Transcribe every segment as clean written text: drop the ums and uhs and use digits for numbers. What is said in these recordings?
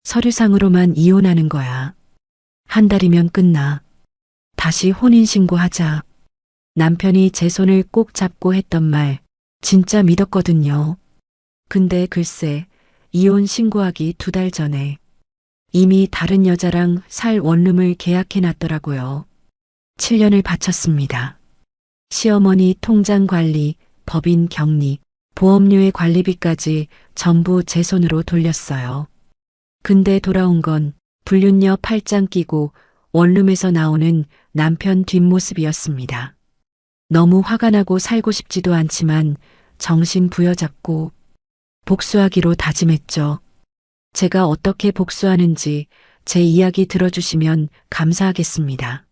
서류상으로만 이혼하는 거야. 한 달이면 끝나. 다시 혼인신고하자. 남편이 제 손을 꼭 잡고 했던 말 진짜 믿었거든요. 근데 글쎄 이혼 신고하기 2달 전에 이미 다른 여자랑 살 원룸을 계약해 놨더라고요. 7년을 바쳤습니다. 시어머니 통장 관리, 법인 격리, 보험료의 관리비까지 전부 제 손으로 돌렸어요. 근데 돌아온 건 불륜녀 팔짱 끼고 원룸에서 나오는 남편 뒷모습이었습니다. 너무 화가 나고 살고 싶지도 않지만 정신 부여잡고 복수하기로 다짐했죠. 제가 어떻게 복수하는지 제 이야기 들어주시면 감사하겠습니다.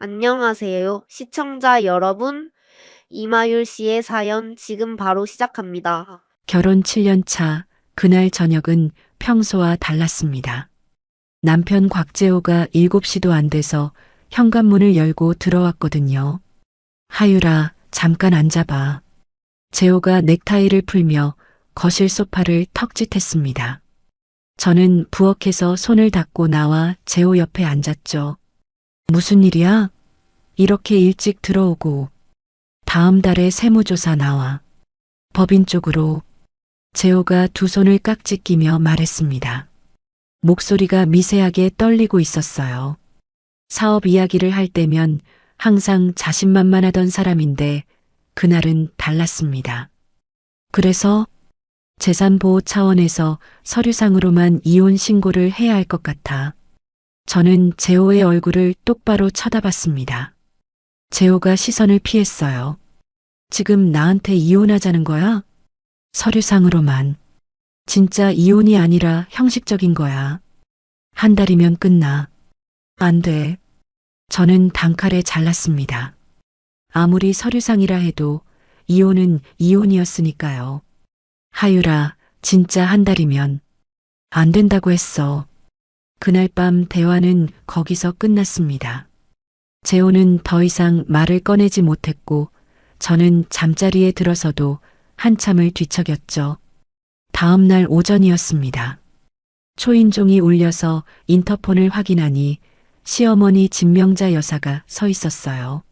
안녕하세요. 시청자 여러분. 이마율 씨의 사연 지금 바로 시작합니다. 결혼 7년 차 그날 저녁은 평소와 달랐습니다. 남편 곽재호가 7시도 안 돼서 현관문을 열고 들어왔거든요. 하율아, 잠깐 앉아봐. 재호가 넥타이를 풀며 거실 소파를 턱짓했습니다. 저는 부엌에서 손을 닦고 나와 재호 옆에 앉았죠. 무슨 일이야? 이렇게 일찍 들어오고 다음 달에 세무조사 나와. 법인 쪽으로. 재호가 두 손을 깍지 끼며 말했습니다. 목소리가 미세하게 떨리고 있었어요. 사업 이야기를 할 때면 항상 자신만만하던 사람인데 그날은 달랐습니다. 그래서 재산보호 차원에서 서류상으로만 이혼 신고를 해야 할 것 같아. 저는 재호의 얼굴을 똑바로 쳐다봤습니다. 재호가 시선을 피했어요. 지금 나한테 이혼하자는 거야? 서류상으로만. 진짜 이혼이 아니라 형식적인 거야. 한 달이면 끝나. 안 돼. 저는 단칼에 잘랐습니다. 아무리 서류상이라 해도 이혼은 이혼이었으니까요. 하율아, 진짜 한 달이면 안 된다고 했어. 그날 밤 대화는 거기서 끝났습니다. 재호는 더 이상 말을 꺼내지 못했고 저는 잠자리에 들어서도 한참을 뒤척였죠. 다음 날 오전이었습니다. 초인종이 울려서 인터폰을 확인하니 시어머니 진명자 여사가 서 있었어요.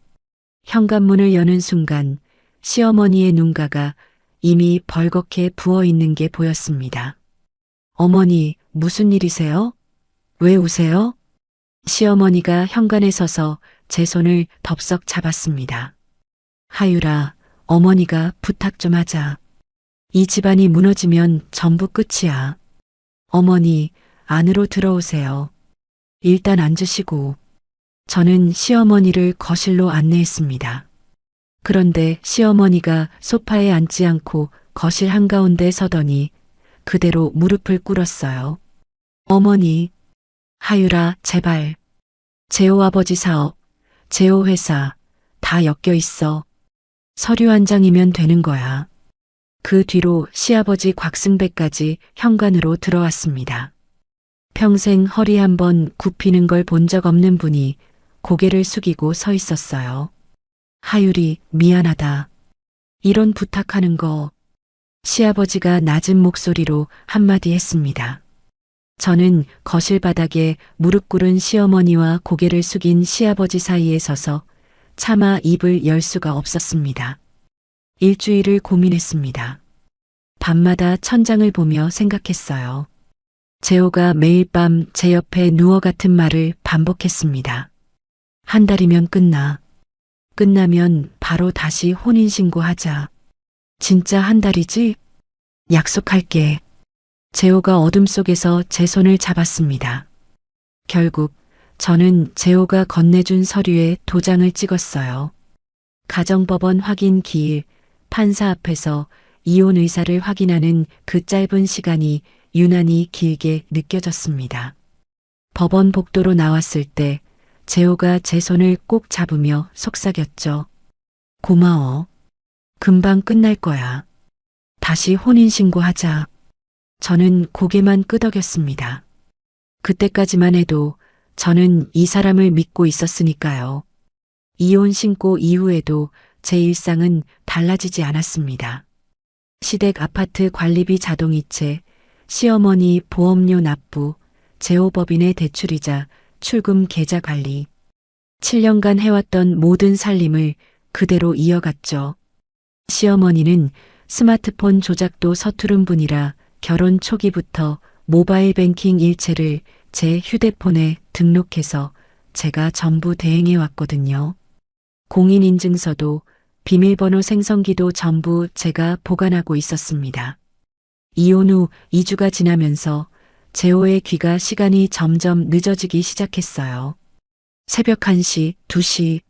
현관문을 여는 순간 시어머니의 눈가가 이미 벌겋게 부어 있는 게 보였습니다. 어머니, 무슨 일이세요? 왜 우세요? 시어머니가 현관에 서서 제 손을 덥석 잡았습니다. 하율아, 어머니가 부탁 좀 하자. 이 집안이 무너지면 전부 끝이야. 어머니, 안으로 들어오세요. 일단 앉으시고. 저는 시어머니를 거실로 안내했습니다. 그런데 시어머니가 소파에 앉지 않고 거실 한가운데 서더니 그대로 무릎을 꿇었어요. 어머니, 하율아, 제발. 재호 아버지 사업, 재호 회사 다 엮여 있어. 서류 한 장이면 되는 거야. 그 뒤로 시아버지 곽승배까지 현관으로 들어왔습니다. 평생 허리 한번 굽히는 걸 본 적 없는 분이 고개를 숙이고 서 있었어요. 하율이 미안하다. 이런 부탁하는 거. 시아버지가 낮은 목소리로 한마디 했습니다. 저는 거실 바닥에 무릎 꿇은 시어머니와 고개를 숙인 시아버지 사이에 서서 차마 입을 열 수가 없었습니다. 일주일을 고민했습니다. 밤마다 천장을 보며 생각했어요. 재호가 매일 밤 제 옆에 누워 같은 말을 반복했습니다. 한 달이면 끝나. 끝나면 바로 다시 혼인신고하자. 진짜 한 달이지? 약속할게. 재호가 어둠 속에서 제 손을 잡았습니다. 결국 저는 재호가 건네준 서류에 도장을 찍었어요. 가정법원 확인 기일, 판사 앞에서 이혼 의사를 확인하는 그 짧은 시간이 유난히 길게 느껴졌습니다. 법원 복도로 나왔을 때 재호가 제 손을 꼭 잡으며 속삭였죠. 고마워. 금방 끝날 거야. 다시 혼인신고하자. 저는 고개만 끄덕였습니다. 그때까지만 해도 저는 이 사람을 믿고 있었으니까요. 이혼 신고 이후에도 제 일상은 달라지지 않았습니다. 시댁 아파트 관리비 자동이체, 시어머니 보험료 납부, 제오법인의 대출이자 출금 계좌 관리. 7년간 해왔던 모든 살림을 그대로 이어갔죠. 시어머니는 스마트폰 조작도 서투른 분이라 결혼 초기부터 모바일 뱅킹 일체를 제 휴대폰에 등록해서 제가 전부 대행해 왔거든요. 공인인증서도 비밀번호 생성기도 전부 제가 보관하고 있었습니다. 이혼 후 2주가 지나면서 제오의 귀가 시간이 점점 늦어지기 시작했어요. 새벽 1시, 2시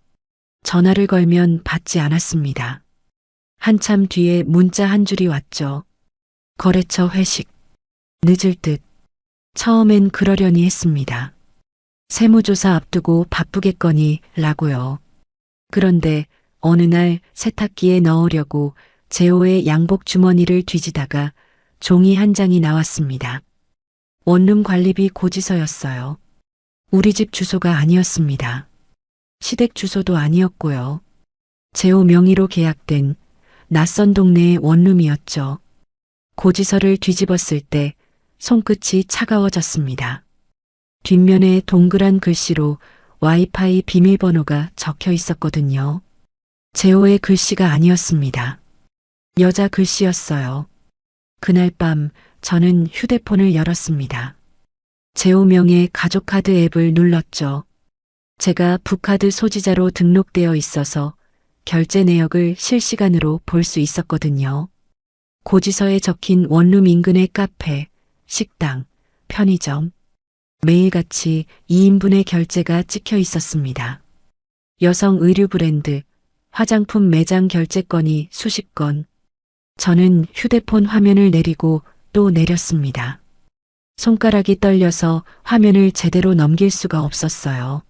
전화를 걸면 받지 않았습니다. 한참 뒤에 문자 한 줄이 왔죠. 거래처 회식. 늦을 듯. 처음엔 그러려니 했습니다. 세무조사 앞두고 바쁘겠거니 라고요. 그런데 어느 날 세탁기에 넣으려고 제오의 양복 주머니를 뒤지다가 종이 한 장이 나왔습니다. 원룸 관리비 고지서였어요. 우리 집 주소가 아니었습니다. 시댁 주소도 아니었고요. 제오 명의로 계약된 낯선 동네의 원룸이었죠. 고지서를 뒤집었을 때 손끝이 차가워졌습니다. 뒷면에 동그란 글씨로 와이파이 비밀번호가 적혀 있었거든요. 제오의 글씨가 아니었습니다. 여자 글씨였어요. 그날 밤 저는 휴대폰을 열었습니다. 제오 명의 가족카드 앱을 눌렀죠. 제가 부카드 소지자로 등록되어 있어서 결제 내역을 실시간으로 볼 수 있었거든요. 고지서에 적힌 원룸 인근의 카페, 식당, 편의점, 매일같이 2인분의 결제가 찍혀 있었습니다. 여성 의류 브랜드, 화장품 매장 결제 건이 수십 건. 저는 휴대폰 화면을 내리고 또 내렸습니다. 손가락이 떨려서 화면을 제대로 넘길 수가 없었어요.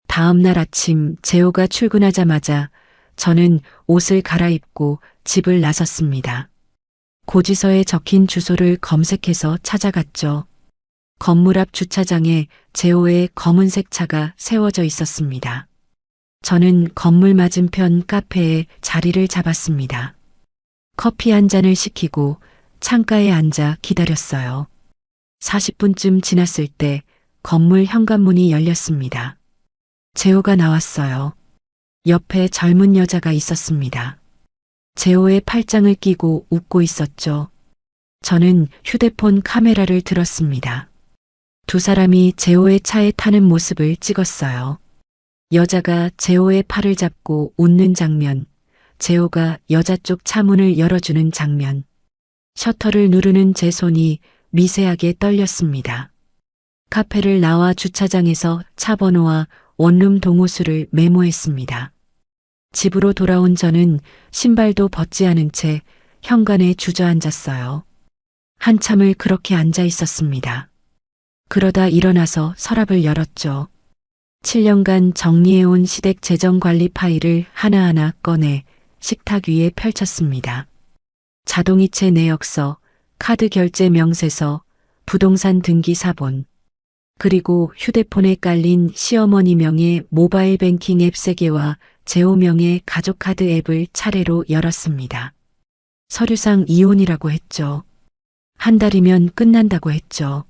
다음 날 아침 제오가 출근하자마자 저는 옷을 갈아입고 집을 나섰습니다. 고지서에 적힌 주소를 검색해서 찾아갔죠. 건물 앞 주차장에 제오의 검은색 차가 세워져 있었습니다. 저는 건물 맞은편 카페에 자리를 잡았습니다. 커피 한 잔을 시키고 창가에 앉아 기다렸어요. 40분쯤 지났을 때 건물 현관문이 열렸습니다. 제오가 나왔어요. 옆에 젊은 여자가 있었습니다. 제오의 팔짱을 끼고 웃고 있었죠. 저는 휴대폰 카메라를 들었습니다. 두 사람이 제오의 차에 타는 모습을 찍었어요. 여자가 제오의 팔을 잡고 웃는 장면, 제오가 여자 쪽 차문을 열어주는 장면, 셔터를 누르는 제 손이 미세하게 떨렸습니다. 카페를 나와 주차장에서 차 번호와 원룸 동호수를 메모했습니다. 집으로 돌아온 저는 신발도 벗지 않은 채 현관에 주저앉았어요. 한참을 그렇게 앉아 있었습니다. 그러다 일어나서 서랍을 열었죠. 7년간 정리해온 시댁 재정관리 파일을 하나하나 꺼내 식탁 위에 펼쳤습니다. 자동이체 내역서, 카드 결제 명세서, 부동산 등기 사본, 그리고 휴대폰에 깔린 시어머니 명의 모바일 뱅킹 앱 3개와 제오 명의 가족카드 앱을 차례로 열었습니다. 서류상 이혼이라고 했죠. 한 달이면 끝난다고 했죠.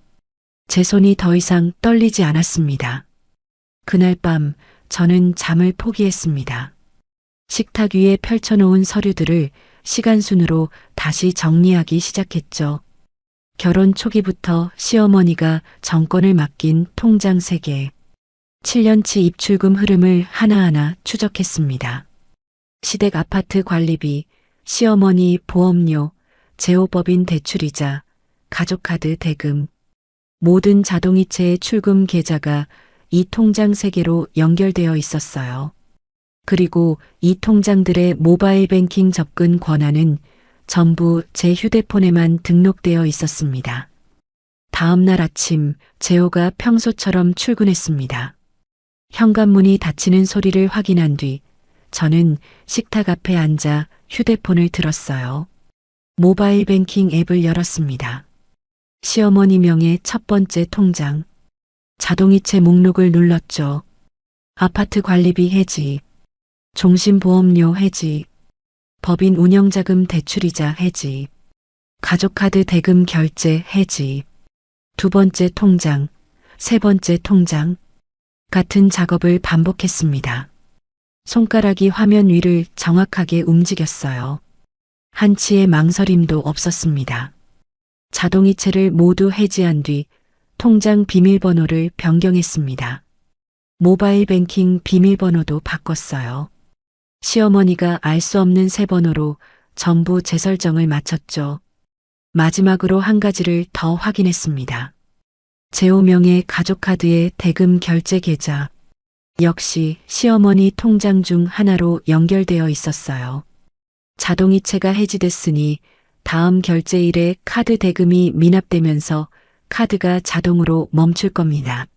제 손이 더 이상 떨리지 않았습니다. 그날 밤 저는 잠을 포기했습니다. 식탁 위에 펼쳐놓은 서류들을 시간순으로 다시 정리하기 시작했죠. 결혼 초기부터 시어머니가 정권을 맡긴 통장 3개, 7년치 입출금 흐름을 하나하나 추적했습니다. 시댁 아파트 관리비, 시어머니 보험료, 제오법인 대출이자, 가족카드 대금, 모든 자동이체의 출금 계좌가 이 통장 3개로 연결되어 있었어요. 그리고 이 통장들의 모바일 뱅킹 접근 권한은 전부 제 휴대폰에만 등록되어 있었습니다. 다음 날 아침 제오가 평소처럼 출근했습니다. 현관문이 닫히는 소리를 확인한 뒤 저는 식탁 앞에 앉아 휴대폰을 들었어요. 모바일 뱅킹 앱을 열었습니다. 시어머니 명의 첫 번째 통장. 자동이체 목록을 눌렀죠. 아파트 관리비 해지, 종신보험료 해지, 법인 운영자금 대출이자 해지, 가족카드 대금 결제 해지. 두 번째 통장, 세 번째 통장. 같은 작업을 반복했습니다. 손가락이 화면 위를 정확하게 움직였어요. 한치의 망설임도 없었습니다. 자동이체를 모두 해지한 뒤 통장 비밀번호를 변경했습니다. 모바일 뱅킹 비밀번호도 바꿨어요. 시어머니가 알 수 없는 새 번호로 전부 재설정을 마쳤죠. 마지막으로 한 가지를 더 확인했습니다. 제호명의 가족카드의 대금 결제 계좌. 역시 시어머니 통장 중 하나로 연결되어 있었어요. 자동이체가 해지됐으니 다음 결제일에 카드 대금이 미납되면서 카드가 자동으로 멈출 겁니다.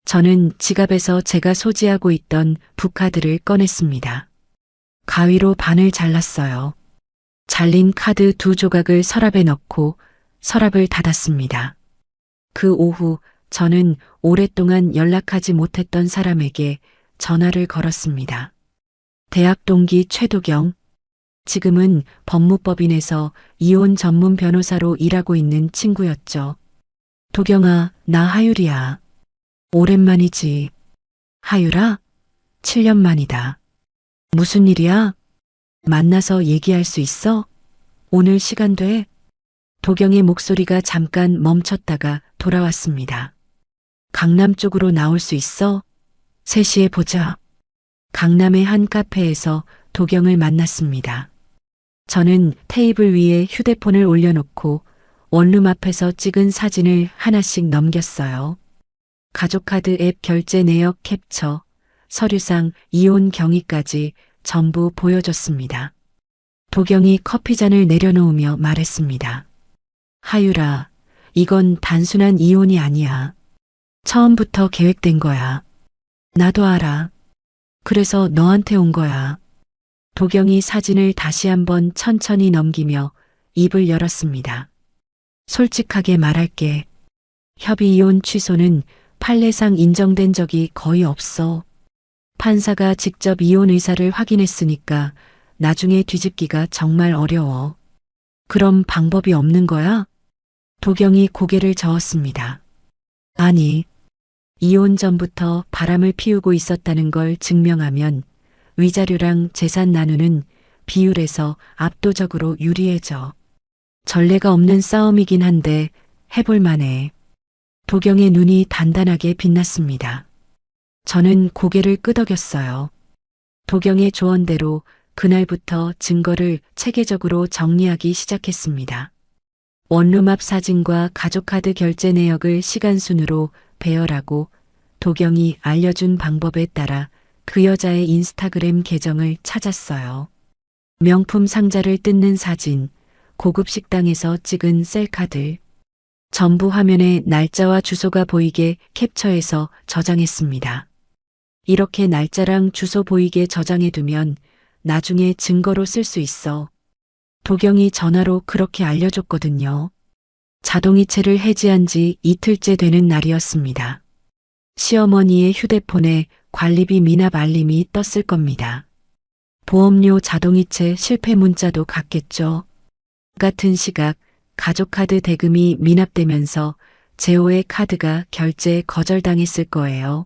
저는 지갑에서 제가 소지하고 있던 부카드를 꺼냈습니다. 가위로 반을 잘랐어요. 잘린 카드 2조각을 서랍에 넣고 서랍을 닫았습니다. 그 오후 저는 오랫동안 연락하지 못했던 사람에게 전화를 걸었습니다. 대학 동기 최도경. 지금은 법무법인에서 이혼 전문 변호사로 일하고 있는 친구였죠. 도경아, 나 하율이야. 오랜만이지. 하율아? 7년 만이다. 무슨 일이야? 만나서 얘기할 수 있어? 오늘 시간 돼? 도경의 목소리가 잠깐 멈췄다가 돌아왔습니다. 강남 쪽으로 나올 수 있어? 3시에 보자. 강남의 한 카페에서 도경을 만났습니다. 저는 테이블 위에 휴대폰을 올려놓고 원룸 앞에서 찍은 사진을 하나씩 넘겼어요. 가족카드 앱 결제 내역 캡처, 서류상 이혼 경위까지 전부 보여줬습니다. 도경이 커피잔을 내려놓으며 말했습니다. 하율아, 이건 단순한 이혼이 아니야. 처음부터 계획된 거야. 나도 알아. 그래서 너한테 온 거야. 도경이 사진을 다시 한번 천천히 넘기며 입을 열었습니다. 솔직하게 말할게. 협의 이혼 취소는 판례상 인정된 적이 거의 없어. 판사가 직접 이혼 의사를 확인했으니까 나중에 뒤집기가 정말 어려워. 그럼 방법이 없는 거야? 도경이 고개를 저었습니다. 아니, 이혼 전부터 바람을 피우고 있었다는 걸 증명하면 위자료랑 재산 나누는 비율에서 압도적으로 유리해져. 전례가 없는 싸움이긴 한데 해볼 만해. 도경의 눈이 단단하게 빛났습니다. 저는 고개를 끄덕였어요. 도경의 조언대로 그날부터 증거를 체계적으로 정리하기 시작했습니다. 원룸 앞 사진과 가족카드 결제 내역을 시간순으로 배열하고 도경이 알려준 방법에 따라 그 여자의 인스타그램 계정을 찾았어요. 명품 상자를 뜯는 사진, 고급 식당에서 찍은 셀카들, 전부 화면에 날짜와 주소가 보이게 캡처해서 저장했습니다. 이렇게 날짜랑 주소 보이게 저장해두면 나중에 증거로 쓸 수 있어. 도경이 전화로 그렇게 알려줬거든요. 자동이체를 해지한 지 이틀째 되는 날이었습니다. 시어머니의 휴대폰에 관리비 미납 알림이 떴을 겁니다. 보험료 자동이체 실패 문자도 갔겠죠. 같은 시각 가족카드 대금이 미납되면서 제호의 카드가 결제 거절당했을 거예요.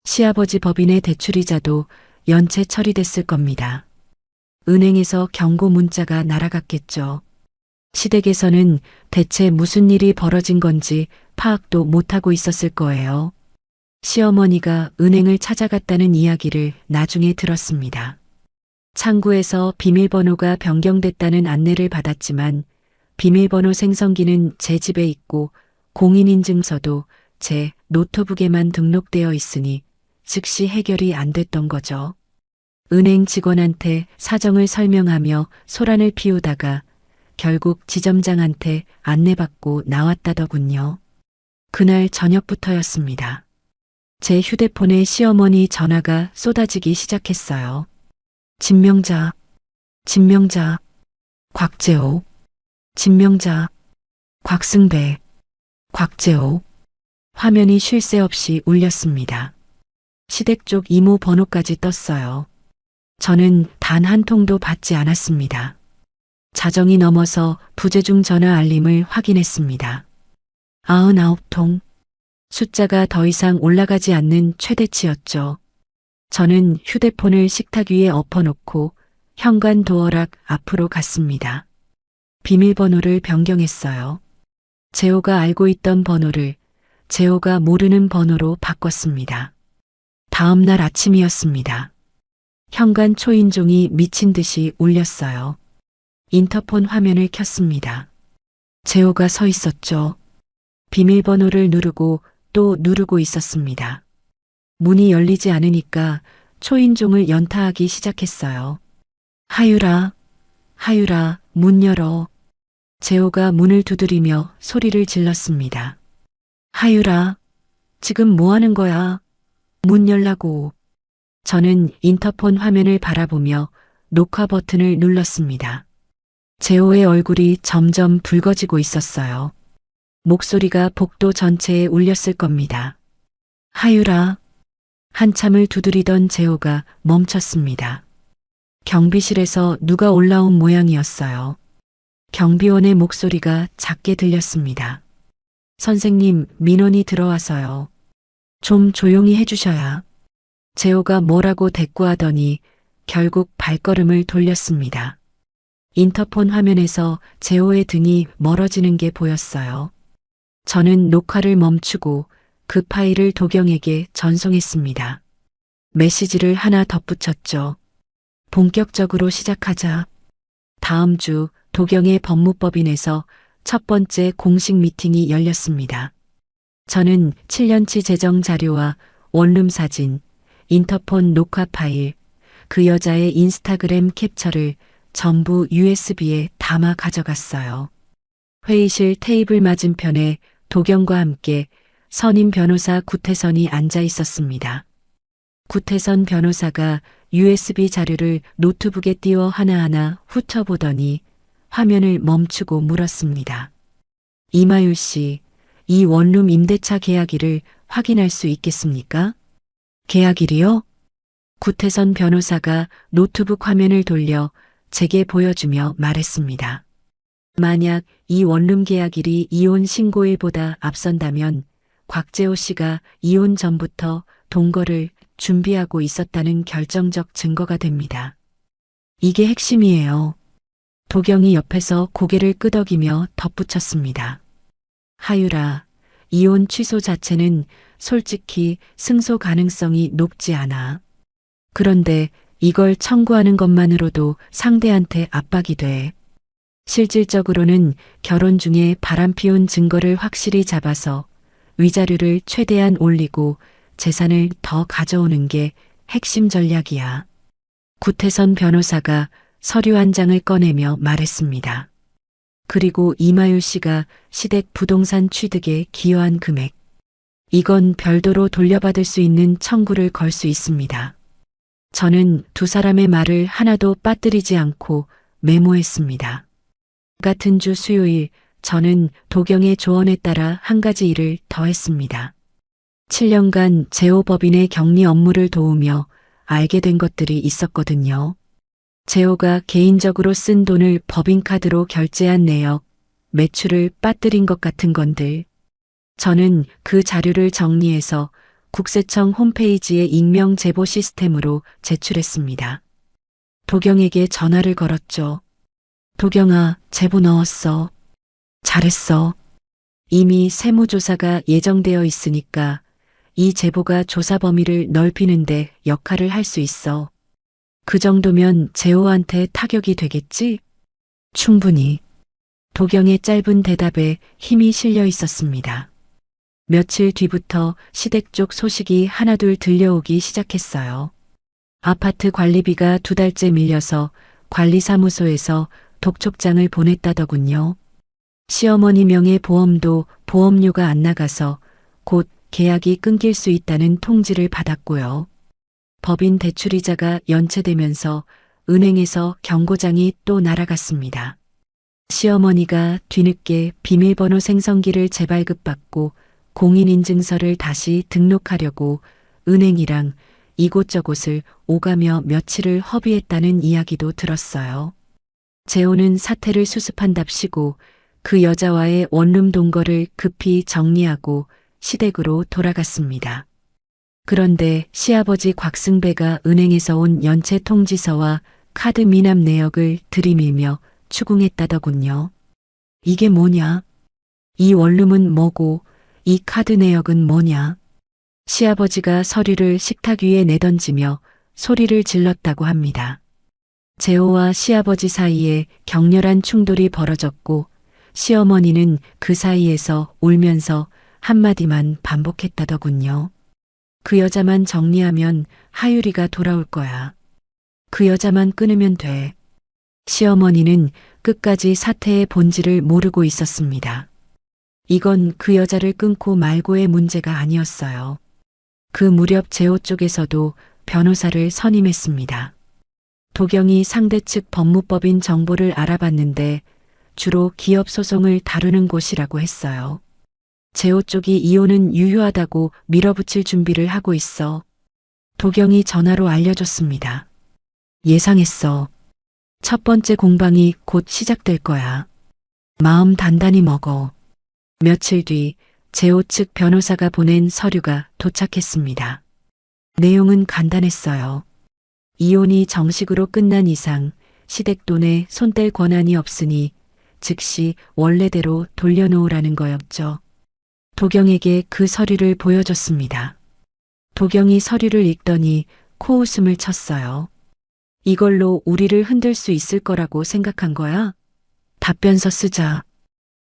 시아버지 법인의 대출이자도 연체 처리됐을 겁니다. 은행에서 경고 문자가 날아갔겠죠. 시댁에서는 대체 무슨 일이 벌어진 건지 파악도 못하고 있었을 거예요. 시어머니가 은행을 찾아갔다는 이야기를 나중에 들었습니다. 창구에서 비밀번호가 변경됐다는 안내를 받았지만 비밀번호 생성기는 제 집에 있고 공인인증서도 제 노트북에만 등록되어 있으니 즉시 해결이 안 됐던 거죠. 은행 직원한테 사정을 설명하며 소란을 피우다가 결국 지점장한테 안내받고 나왔다더군요. 그날 저녁부터였습니다. 제 휴대폰에 시어머니 전화가 쏟아지기 시작했어요. 진명자, 곽재호, 진명자, 곽승배, 곽재호. 화면이 쉴 새 없이 울렸습니다. 시댁 쪽 이모 번호까지 떴어요. 저는 단 한 통도 받지 않았습니다. 자정이 넘어서 부재중 전화 알림을 확인했습니다. 99통. 숫자가 더 이상 올라가지 않는 최대치였죠. 저는 휴대폰을 식탁 위에 엎어놓고 현관 도어락 앞으로 갔습니다. 비밀번호를 변경했어요. 재호가 알고 있던 번호를 재호가 모르는 번호로 바꿨습니다. 다음 날 아침이었습니다. 현관 초인종이 미친 듯이 울렸어요. 인터폰 화면을 켰습니다. 재호가 서 있었죠. 비밀번호를 누르고 또 누르고 있었습니다. 문이 열리지 않으니까 초인종을 연타하기 시작했어요. 하유라, 하유라, 문 열어. 재호가 문을 두드리며 소리를 질렀습니다. 하유라, 지금 뭐 하는 거야? 문 열라고. 저는 인터폰 화면을 바라보며 녹화 버튼을 눌렀습니다. 재호의 얼굴이 점점 붉어지고 있었어요. 목소리가 복도 전체에 울렸을 겁니다. 하유라. 한참을 두드리던 재호가 멈췄습니다. 경비실에서 누가 올라온 모양이었어요. 경비원의 목소리가 작게 들렸습니다. 선생님, 민원이 들어와서요. 좀 조용히 해주셔야. 재호가 뭐라고 대꾸하더니 결국 발걸음을 돌렸습니다. 인터폰 화면에서 재호의 등이 멀어지는 게 보였어요. 저는 녹화를 멈추고 그 파일을 도경에게 전송했습니다. 메시지를 하나 덧붙였죠. 본격적으로 시작하자. 다음 주 도경의 법무법인에서 첫 번째 공식 미팅이 열렸습니다. 저는 7년치 재정 자료와 원룸 사진, 인터폰 녹화 파일, 그 여자의 인스타그램 캡처를 전부 USB에 담아 가져갔어요. 회의실 테이블 맞은편에 도경과 함께 선임 변호사 구태선이 앉아 있었습니다. 구태선 변호사가 USB 자료를 노트북에 띄워 하나하나 훑어보더니 화면을 멈추고 물었습니다. 이마율 씨, 이 원룸 임대차 계약일을 확인할 수 있겠습니까? 계약일이요? 구태선 변호사가 노트북 화면을 돌려 제게 보여주며 말했습니다. 만약 이 원룸 계약일이 이혼 신고일보다 앞선다면 곽재호 씨가 이혼 전부터 동거를 준비하고 있었다는 결정적 증거가 됩니다. 이게 핵심이에요. 도경이 옆에서 고개를 끄덕이며 덧붙였습니다. 하유라, 이혼 취소 자체는 솔직히 승소 가능성이 높지 않아. 그런데 이걸 청구하는 것만으로도 상대한테 압박이 돼. 실질적으로는 결혼 중에 바람피운 증거를 확실히 잡아서 위자료를 최대한 올리고 재산을 더 가져오는 게 핵심 전략이야. 구태선 변호사가 서류 한 장을 꺼내며 말했습니다. 그리고 이마율 씨가 시댁 부동산 취득에 기여한 금액. 이건 별도로 돌려받을 수 있는 청구를 걸 수 있습니다. 저는 두 사람의 말을 하나도 빠뜨리지 않고 메모했습니다. 같은 주 수요일 저는 도경의 조언에 따라 한 가지 일을 더 했습니다. 7년간 재호법인의 격리 업무를 도우며 알게 된 것들이 있었거든요. 재호가 개인적으로 쓴 돈을 법인카드로 결제한 내역, 매출을 빠뜨린 것 같은 건들. 저는 그 자료를 정리해서 국세청 홈페이지에 익명 제보 시스템으로 제출했습니다. 도경에게 전화를 걸었죠. 도경아, 제보 넣었어. 잘했어. 이미 세무조사가 예정되어 있으니까 이 제보가 조사 범위를 넓히는데 역할을 할 수 있어. 그 정도면 재호한테 타격이 되겠지? 충분히. 도경의 짧은 대답에 힘이 실려 있었습니다. 며칠 뒤부터 시댁 쪽 소식이 하나둘 들려오기 시작했어요. 아파트 관리비가 2달째 밀려서 관리사무소에서 독촉장을 보냈다더군요. 시어머니 명의 보험도 보험료가 안 나가서 곧 계약이 끊길 수 있다는 통지를 받았고요. 법인 대출이자가 연체되면서 은행에서 경고장이 또 날아갔습니다. 시어머니가 뒤늦게 비밀번호 생성기를 재발급받고 공인인증서를 다시 등록하려고 은행이랑 이곳저곳을 오가며 며칠을 허비했다는 이야기도 들었어요. 재호는 사태를 수습한답시고 그 여자와의 원룸 동거를 급히 정리하고 시댁으로 돌아갔습니다. 그런데 시아버지 곽승배가 은행에서 온 연체 통지서와 카드 미납 내역을 들이밀며 추궁했다더군요. 이게 뭐냐? 이 원룸은 뭐고 이 카드 내역은 뭐냐? 시아버지가 서류를 식탁 위에 내던지며 소리를 질렀다고 합니다. 재호와 시아버지 사이에 격렬한 충돌이 벌어졌고 시어머니는 그 사이에서 울면서 한마디만 반복했다더군요. 그 여자만 정리하면 하율이가 돌아올 거야. 그 여자만 끊으면 돼. 시어머니는 끝까지 사태의 본질을 모르고 있었습니다. 이건 그 여자를 끊고 말고의 문제가 아니었어요. 그 무렵 재호 쪽에서도 변호사를 선임했습니다. 도경이 상대 측 법무법인 정보를 알아봤는데 주로 기업 소송을 다루는 곳이라고 했어요. 재호 쪽이 이혼은 유효하다고 밀어붙일 준비를 하고 있어. 도경이 전화로 알려줬습니다. 예상했어. 첫 번째 공방이 곧 시작될 거야. 마음 단단히 먹어. 며칠 뒤 재호 측 변호사가 보낸 서류가 도착했습니다. 내용은 간단했어요. 이혼이 정식으로 끝난 이상 시댁 돈에 손 뗄 권한이 없으니 즉시 원래대로 돌려놓으라는 거였죠. 도경에게 그 서류를 보여줬습니다. 도경이 서류를 읽더니 코웃음을 쳤어요. 이걸로 우리를 흔들 수 있을 거라고 생각한 거야? 답변서 쓰자.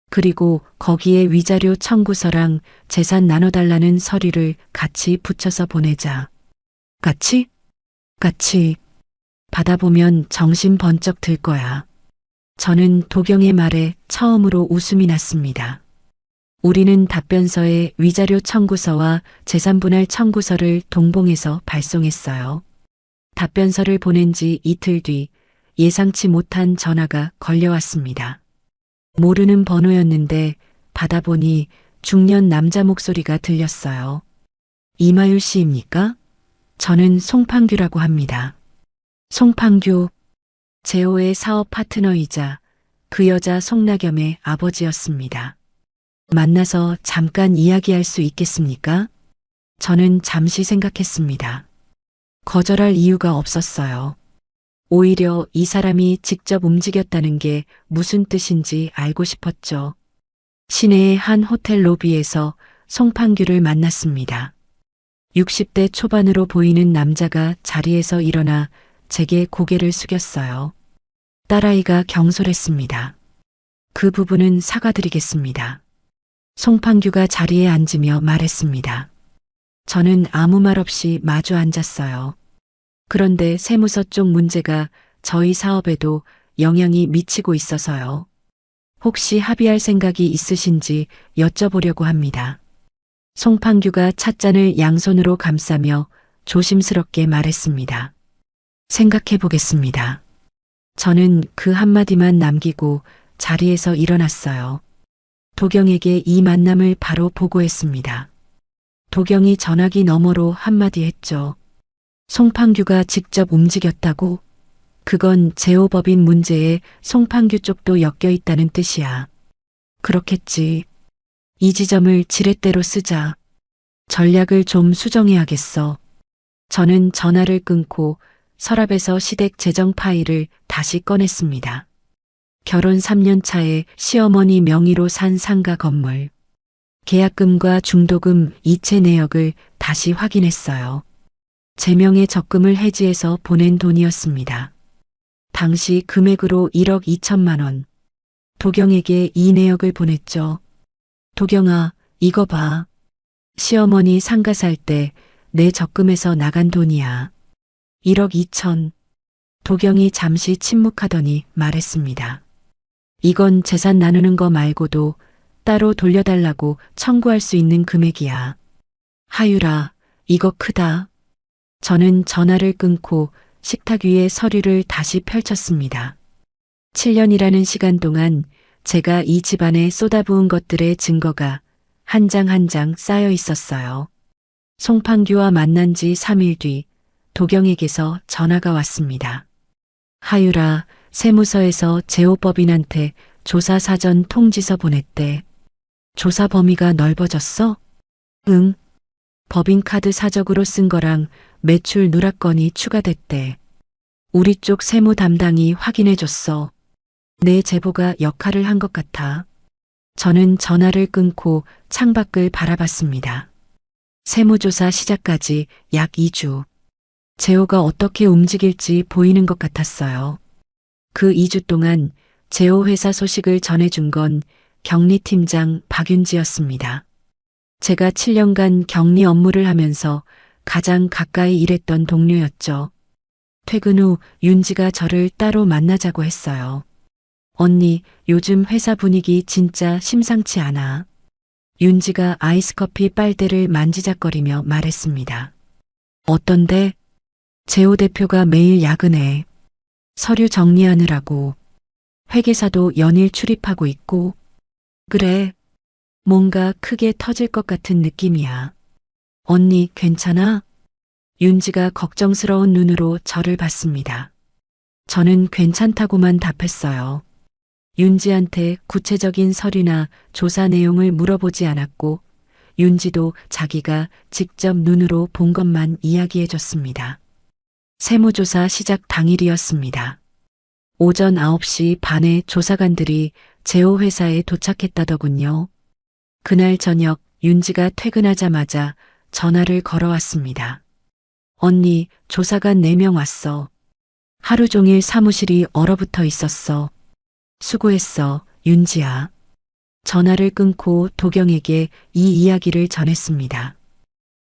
그리고 거기에 위자료 청구서랑 재산 나눠달라는 서류를 같이 붙여서 보내자. 같이? 같이. 받아보면 정신 번쩍 들 거야. 저는 도경의 말에 처음으로 웃음이 났습니다. 우리는 답변서에 위자료 청구서와 재산분할 청구서를 동봉해서 발송했어요. 답변서를 보낸 지 이틀 뒤 예상치 못한 전화가 걸려왔습니다. 모르는 번호였는데 받아보니 중년 남자 목소리가 들렸어요. 이마율 씨입니까? 저는 송판규라고 합니다. 송판규, 재호의 사업 파트너이자 그 여자 송나겸의 아버지였습니다. 만나서 잠깐 이야기할 수 있겠습니까? 저는 잠시 생각했습니다. 거절할 이유가 없었어요. 오히려 이 사람이 직접 움직였다는 게 무슨 뜻인지 알고 싶었죠. 시내의 한 호텔 로비에서 송판규를 만났습니다. 60대 초반으로 보이는 남자가 자리에서 일어나 제게 고개를 숙였어요. 딸아이가 경솔했습니다. 그 부분은 사과드리겠습니다. 송판규가 자리에 앉으며 말했습니다. 저는 아무 말 없이 마주 앉았어요. 그런데 세무서 쪽 문제가 저희 사업에도 영향이 미치고 있어서요. 혹시 합의할 생각이 있으신지 여쭤보려고 합니다. 송판규가 찻잔을 양손으로 감싸며 조심스럽게 말했습니다. 생각해 보겠습니다. 저는 그 한마디만 남기고 자리에서 일어났어요. 도경에게 이 만남을 바로 보고했습니다. 도경이 전화기 너머로 한마디 했죠. 송판규가 직접 움직였다고? 그건 재호법인 문제에 송판규 쪽도 엮여 있다는 뜻이야. 그렇겠지. 이 지점을 지렛대로 쓰자. 전략을 좀 수정해야겠어. 저는 전화를 끊고 서랍에서 시댁 재정 파일을 다시 꺼냈습니다. 결혼 3년 차에 시어머니 명의로 산 상가 건물. 계약금과 중도금 이체 내역을 다시 확인했어요. 제 명의 적금을 해지해서 보낸 돈이었습니다. 당시 금액으로 1억 2천만 원. 도경에게 이 내역을 보냈죠. 도경아, 이거 봐. 시어머니 상가 살 때 내 적금에서 나간 돈이야. 1억 2천. 도경이 잠시 침묵하더니 말했습니다. 이건 재산 나누는 거 말고도 따로 돌려달라고 청구할 수 있는 금액이야. 하율아, 이거 크다. 저는 전화를 끊고 식탁 위에 서류를 다시 펼쳤습니다. 7년이라는 시간 동안 제가 이 집안에 쏟아부은 것들의 증거가 한 장 한 장 쌓여 있었어요. 송판규와 만난 지 3일 뒤 도경에게서 전화가 왔습니다. 하율아, 세무서에서 재호법인한테 조사 사전 통지서 보냈대. 조사 범위가 넓어졌어? 응. 법인카드 사적으로 쓴 거랑 매출 누락건이 추가됐대. 우리 쪽 세무 담당이 확인해줬어. 내 제보가 역할을 한 것 같아. 저는 전화를 끊고 창밖을 바라봤습니다. 세무조사 시작까지 약 2주. 제호가 어떻게 움직일지 보이는 것 같았어요. 그 2주 동안 제호 회사 소식을 전해준 건 격리팀장 박윤지였습니다. 제가 7년간 격리 업무를 하면서 가장 가까이 일했던 동료였죠. 퇴근 후 윤지가 저를 따로 만나자고 했어요. 언니, 요즘 회사 분위기 진짜 심상치 않아. 윤지가 아이스커피 빨대를 만지작거리며 말했습니다. 어떤데? 제호 대표가 매일 야근해. 서류 정리하느라고. 회계사도 연일 출입하고 있고. 그래. 뭔가 크게 터질 것 같은 느낌이야. 언니, 괜찮아? 윤지가 걱정스러운 눈으로 저를 봤습니다. 저는 괜찮다고만 답했어요. 윤지한테 구체적인 서류나 조사 내용을 물어보지 않았고, 윤지도 자기가 직접 눈으로 본 것만 이야기해 줬습니다. 세무조사 시작 당일이었습니다. 오전 9시 반에 조사관들이 제호 회사에 도착했다더군요. 그날 저녁 윤지가 퇴근하자마자 전화를 걸어왔습니다. 언니, 조사관 4명 왔어. 하루 종일 사무실이 얼어붙어 있었어. 수고했어, 윤지야. 전화를 끊고 도경에게 이 이야기를 전했습니다.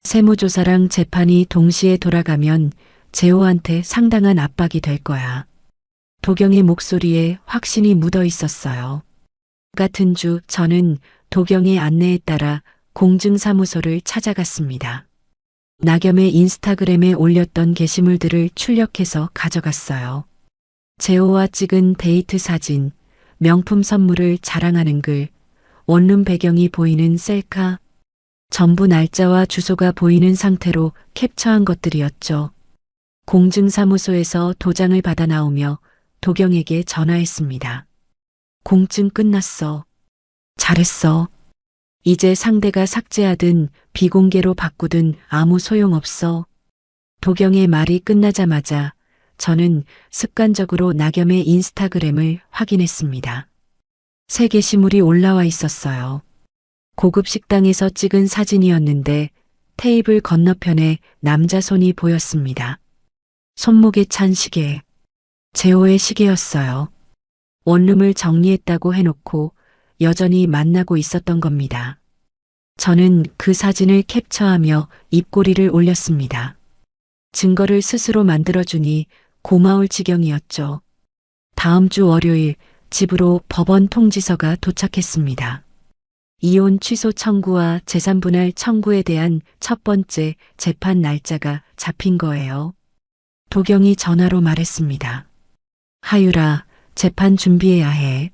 세무조사랑 재판이 동시에 돌아가면 제호한테 상당한 압박이 될 거야. 도경의 목소리에 확신이 묻어 있었어요. 같은 주 저는 도경의 안내에 따라 공증사무소를 찾아갔습니다. 나겸의 인스타그램에 올렸던 게시물들을 출력해서 가져갔어요. 제호와 찍은 데이트 사진, 명품 선물을 자랑하는 글, 원룸 배경이 보이는 셀카, 전부 날짜와 주소가 보이는 상태로 캡처한 것들이었죠. 공증사무소에서 도장을 받아 나오며 도경에게 전화했습니다. 공증 끝났어. 잘했어. 이제 상대가 삭제하든 비공개로 바꾸든 아무 소용없어. 도경의 말이 끝나자마자 저는 습관적으로 나겸의 인스타그램을 확인했습니다. 새 게시물이 올라와 있었어요. 고급 식당에서 찍은 사진이었는데 테이블 건너편에 남자 손이 보였습니다. 손목에 찬 시계. 제호의 시계였어요. 원룸을 정리했다고 해놓고 여전히 만나고 있었던 겁니다. 저는 그 사진을 캡처하며 입꼬리를 올렸습니다. 증거를 스스로 만들어주니 고마울 지경이었죠. 다음 주 월요일 집으로 법원 통지서가 도착했습니다. 이혼 취소 청구와 재산분할 청구에 대한 첫 번째 재판 날짜가 잡힌 거예요. 도경이 전화로 말했습니다. 하유라, 재판 준비해야 해.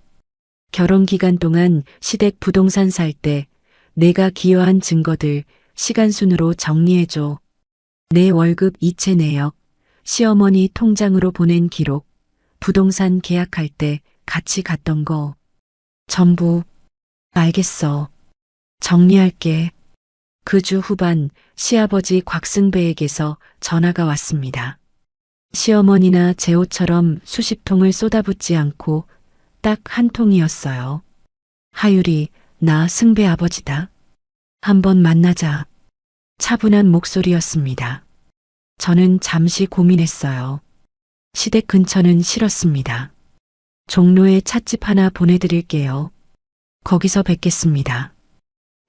결혼 기간 동안 시댁 부동산 살 때 내가 기여한 증거들 시간 순으로 정리해줘. 내 월급 이체 내역, 시어머니 통장으로 보낸 기록, 부동산 계약할 때 같이 갔던 거. 전부. 알겠어. 정리할게. 그 주 후반 시아버지 곽승배에게서 전화가 왔습니다. 시어머니나 제호처럼 수십 통을 쏟아붓지 않고 딱 한 통이었어요. 하율이, 나 승배 아버지다. 한번 만나자. 차분한 목소리였습니다. 저는 잠시 고민했어요. 시댁 근처는 싫었습니다. 종로에 찻집 하나 보내드릴게요. 거기서 뵙겠습니다.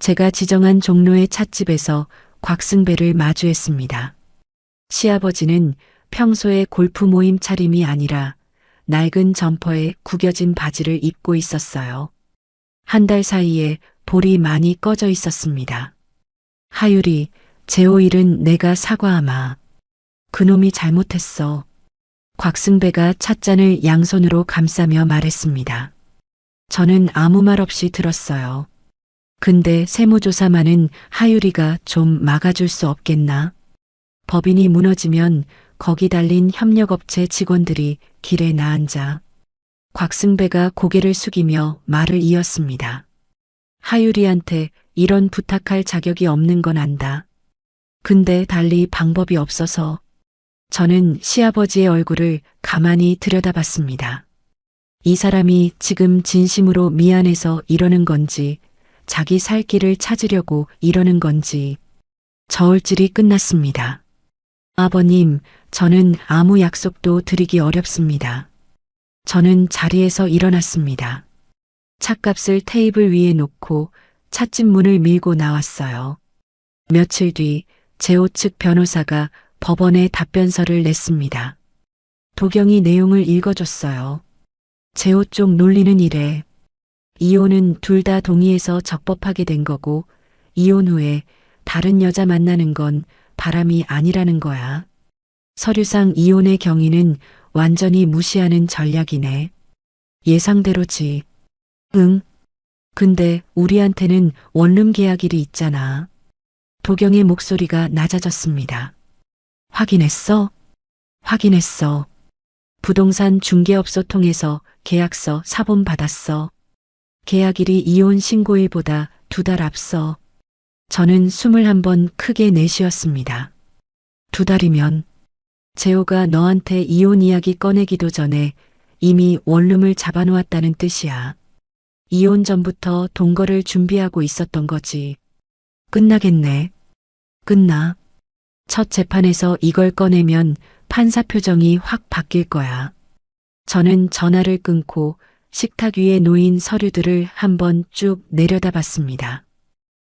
제가 지정한 종로의 찻집에서 곽승배를 마주했습니다. 시아버지는 평소의 골프 모임 차림이 아니라 낡은 점퍼에 구겨진 바지를 입고 있었어요. 한 달 사이에 볼이 많이 꺼져 있었습니다. 하율이, 제호 일은 내가 사과하마. 그놈이 잘못했어. 곽승배가 찻잔을 양손으로 감싸며 말했습니다. 저는 아무 말 없이 들었어요. 근데 세무조사만은 하율이가 좀 막아줄 수 없겠나? 법인이 무너지면 거기 달린 협력업체 직원들이 길에 나앉아. 곽승배가 고개를 숙이며 말을 이었습니다. 하율이한테 이런 부탁할 자격이 없는 건 안다. 근데 달리 방법이 없어서 저는 시아버지의 얼굴을 가만히 들여다봤습니다. 이 사람이 지금 진심으로 미안해서 이러는 건지, 자기 살 길을 찾으려고 이러는 건지, 저울질이 끝났습니다. 아버님, 저는 아무 약속도 드리기 어렵습니다. 저는 자리에서 일어났습니다. 찻값을 테이블 위에 놓고 찻집 문을 밀고 나왔어요. 며칠 뒤 제호 측 변호사가 법원에 답변서를 냈습니다. 도경이 내용을 읽어줬어요. 제호 쪽 논리는 이래. 이혼은 둘 다 동의해서 적법하게 된 거고, 이혼 후에 다른 여자 만나는 건 바람이 아니라는 거야. 서류상 이혼의 경위는 완전히 무시하는 전략이네. 예상대로지. 응. 근데 우리한테는 원룸 계약일이 있잖아. 도경의 목소리가 낮아졌습니다. 확인했어? 확인했어. 부동산 중개업소 통해서 계약서 사본 받았어. 계약일이 이혼 신고일보다 2달 앞서. 저는 숨을 한번 크게 내쉬었습니다. 2달이면 재호가 너한테 이혼 이야기 꺼내기도 전에 이미 원룸을 잡아놓았다는 뜻이야. 이혼 전부터 동거를 준비하고 있었던 거지. 끝나겠네. 끝나. 첫 재판에서 이걸 꺼내면 판사 표정이 확 바뀔 거야. 저는 전화를 끊고 식탁 위에 놓인 서류들을 한번 쭉 내려다봤습니다.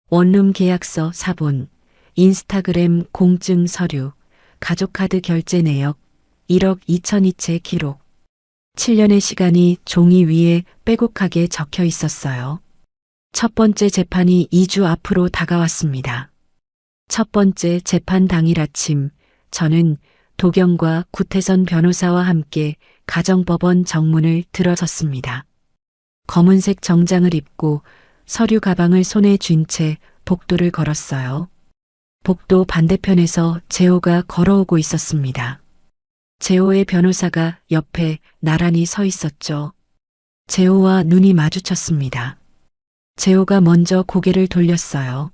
원룸 계약서 사본, 인스타그램 공증 서류, 가족카드 결제 내역, 1억 2천이체 기록. 7년의 시간이 종이 위에 빼곡하게 적혀 있었어요. 첫 번째 재판이 2주 앞으로 다가왔습니다. 첫 번째 재판 당일 아침, 저는 도경과 구태선 변호사와 함께 가정법원 정문을 들어섰습니다. 검은색 정장을 입고 서류 가방을 손에 쥔 채 복도를 걸었어요. 복도 반대편에서 재호가 걸어오고 있었습니다. 재호의 변호사가 옆에 나란히 서 있었죠. 재호와 눈이 마주쳤습니다. 재호가 먼저 고개를 돌렸어요.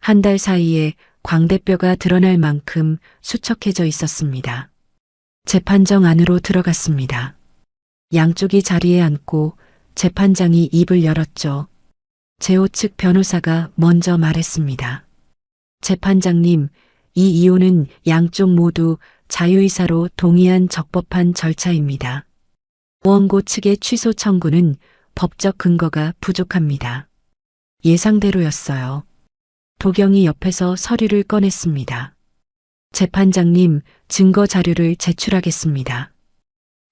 한 달 사이에 광대뼈가 드러날 만큼 수척해져 있었습니다. 재판정 안으로 들어갔습니다. 양쪽이 자리에 앉고 재판장이 입을 열었죠. 재호 측 변호사가 먼저 말했습니다. 재판장님, 이 이혼은 양쪽 모두 자유이사로 동의한 적법한 절차입니다. 원고 측의 취소 청구는 법적 근거가 부족합니다. 예상대로였어요. 도경이 옆에서 서류를 꺼냈습니다. 재판장님, 증거 자료를 제출하겠습니다.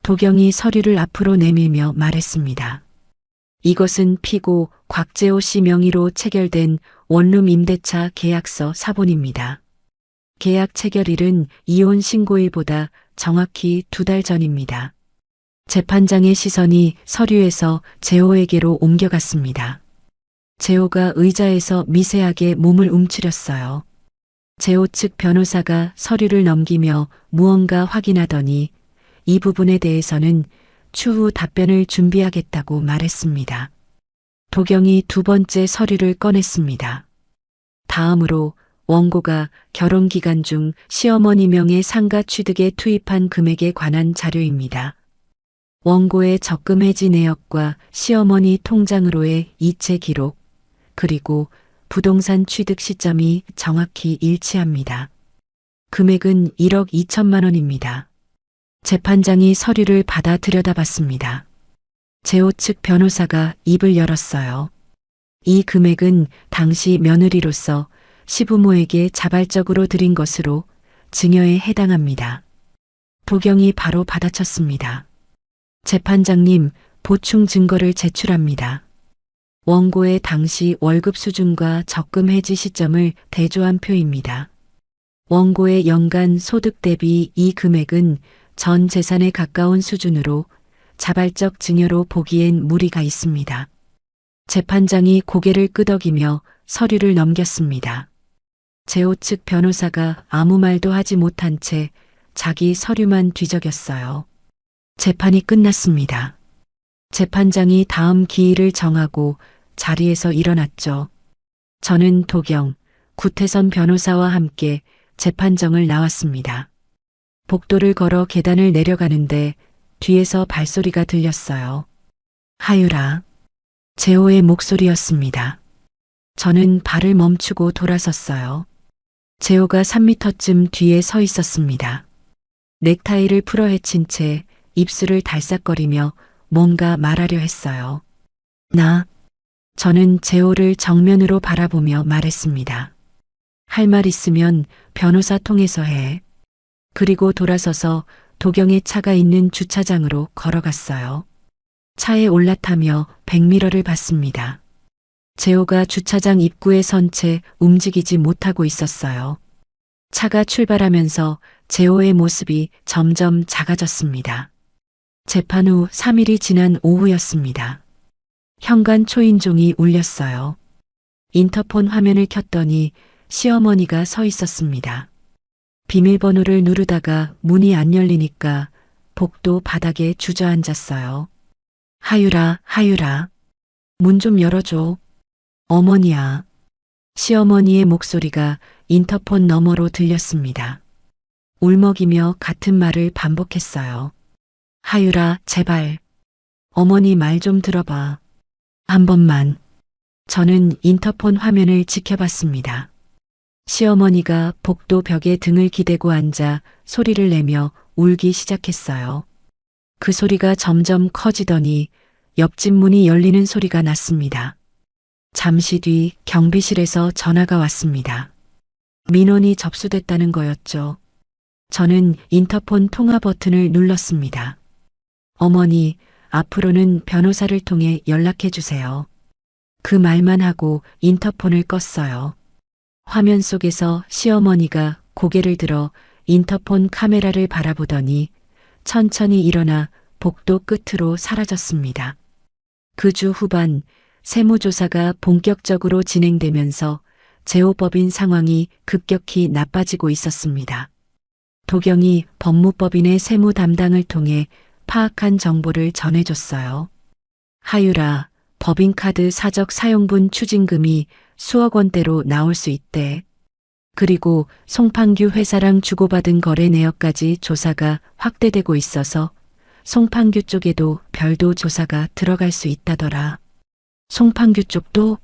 도경이 서류를 앞으로 내밀며 말했습니다. 이것은 피고 곽재호 씨 명의로 체결된 원룸 임대차 계약서 사본입니다. 계약 체결일은 이혼 신고일보다 정확히 2달 전입니다. 재판장의 시선이 서류에서 재호에게로 옮겨갔습니다. 재호가 의자에서 미세하게 몸을 움츠렸어요. 재호 측 변호사가 서류를 넘기며 무언가 확인하더니 이 부분에 대해서는 추후 답변을 준비하겠다고 말했습니다. 도경이 두 번째 서류를 꺼냈습니다. 다음으로 원고가 결혼 기간 중 시어머니 명의 상가 취득에 투입한 금액에 관한 자료입니다. 원고의 적금 해지 내역과 시어머니 통장으로의 이체 기록, 그리고 부동산 취득 시점이 정확히 일치합니다. 금액은 1억 2천만 원입니다. 재판장이 서류를 받아 들여다봤습니다. 재호 측 변호사가 입을 열었어요. 이 금액은 당시 며느리로서 시부모에게 자발적으로 드린 것으로 증여에 해당합니다. 도경이 바로 받아쳤습니다. 재판장님, 보충 증거를 제출합니다. 원고의 당시 월급 수준과 적금 해지 시점을 대조한 표입니다. 원고의 연간 소득 대비 이 금액은 전 재산에 가까운 수준으로 자발적 증여로 보기엔 무리가 있습니다. 재판장이 고개를 끄덕이며 서류를 넘겼습니다. 재호 측 변호사가 아무 말도 하지 못한 채 자기 서류만 뒤적였어요. 재판이 끝났습니다. 재판장이 다음 기일을 정하고 자리에서 일어났죠. 저는 도경, 구태선 변호사와 함께 재판정을 나왔습니다. 복도를 걸어 계단을 내려가는데 뒤에서 발소리가 들렸어요. 하유라. 재호의 목소리였습니다. 저는 발을 멈추고 돌아섰어요. 재호가 3미터쯤 뒤에 서 있었습니다. 넥타이를 풀어 헤친 채 입술을 달싹거리며 뭔가 말하려 했어요. 저는 재호를 정면으로 바라보며 말했습니다. 할 말 있으면 변호사 통해서 해. 그리고 돌아서서 도경의 차가 있는 주차장으로 걸어갔어요. 차에 올라타며 백미러를 봤습니다. 재호가 주차장 입구에 선 채 움직이지 못하고 있었어요. 차가 출발하면서 재호의 모습이 점점 작아졌습니다. 재판 후 3일이 지난 오후였습니다. 현관 초인종이 울렸어요. 인터폰 화면을 켰더니 시어머니가 서 있었습니다. 비밀번호를 누르다가 문이 안 열리니까 복도 바닥에 주저앉았어요. 하유라, 하유라. 문 좀 열어줘. 어머니야. 시어머니의 목소리가 인터폰 너머로 들렸습니다. 울먹이며 같은 말을 반복했어요. 하유라, 제발. 어머니 말 좀 들어봐. 한 번만. 저는 인터폰 화면을 지켜봤습니다. 시어머니가 복도 벽에 등을 기대고 앉아 소리를 내며 울기 시작했어요. 그 소리가 점점 커지더니 옆집 문이 열리는 소리가 났습니다. 잠시 뒤 경비실에서 전화가 왔습니다. 민원이 접수됐다는 거였죠. 저는 인터폰 통화 버튼을 눌렀습니다. 어머니, 앞으로는 변호사를 통해 연락해 주세요. 그 말만 하고 인터폰을 껐어요. 화면 속에서 시어머니가 고개를 들어 인터폰 카메라를 바라보더니 천천히 일어나 복도 끝으로 사라졌습니다. 그 주 후반 세무조사가 본격적으로 진행되면서 재호법인 상황이 급격히 나빠지고 있었습니다. 도경이 법무법인의 세무 담당을 통해 파악한 정보를 전해줬어요. 하유라, 법인카드 사적 사용분 추징금이 수억 원대로 나올 수 있대. 그리고 송판규 회사랑 주고받은 거래 내역까지 조사가 확대되고 있어서 송판규 쪽에도 별도 조사가 들어갈 수 있다더라. 송판규 쪽도?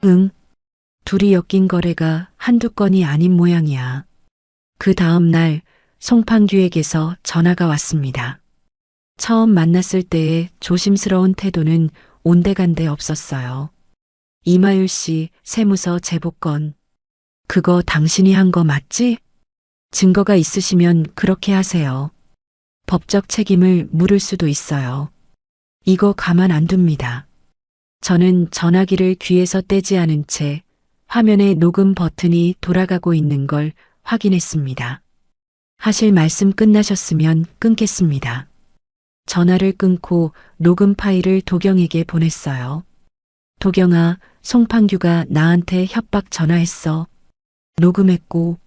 응. 둘이 엮인 거래가 한두 건이 아닌 모양이야. 그 다음 날 송판규에게서 전화가 왔습니다. 처음 만났을 때의 조심스러운 태도는 온데간데 없었어요. 이마율 씨 세무서 제보건. 그거 당신이 한 거 맞지? 증거가 있으시면 그렇게 하세요. 법적 책임을 물을 수도 있어요. 이거 가만 안 둡니다. 저는 전화기를 귀에서 떼지 않은 채 화면에 녹음 버튼이 돌아가고 있는 걸 확인했습니다. 하실 말씀 끝나셨으면 끊겠습니다. 전화를 끊고 녹음 파일을 도경에게 보냈어요. 도경아, 송판규가 나한테 협박 전화했어. 녹음했고.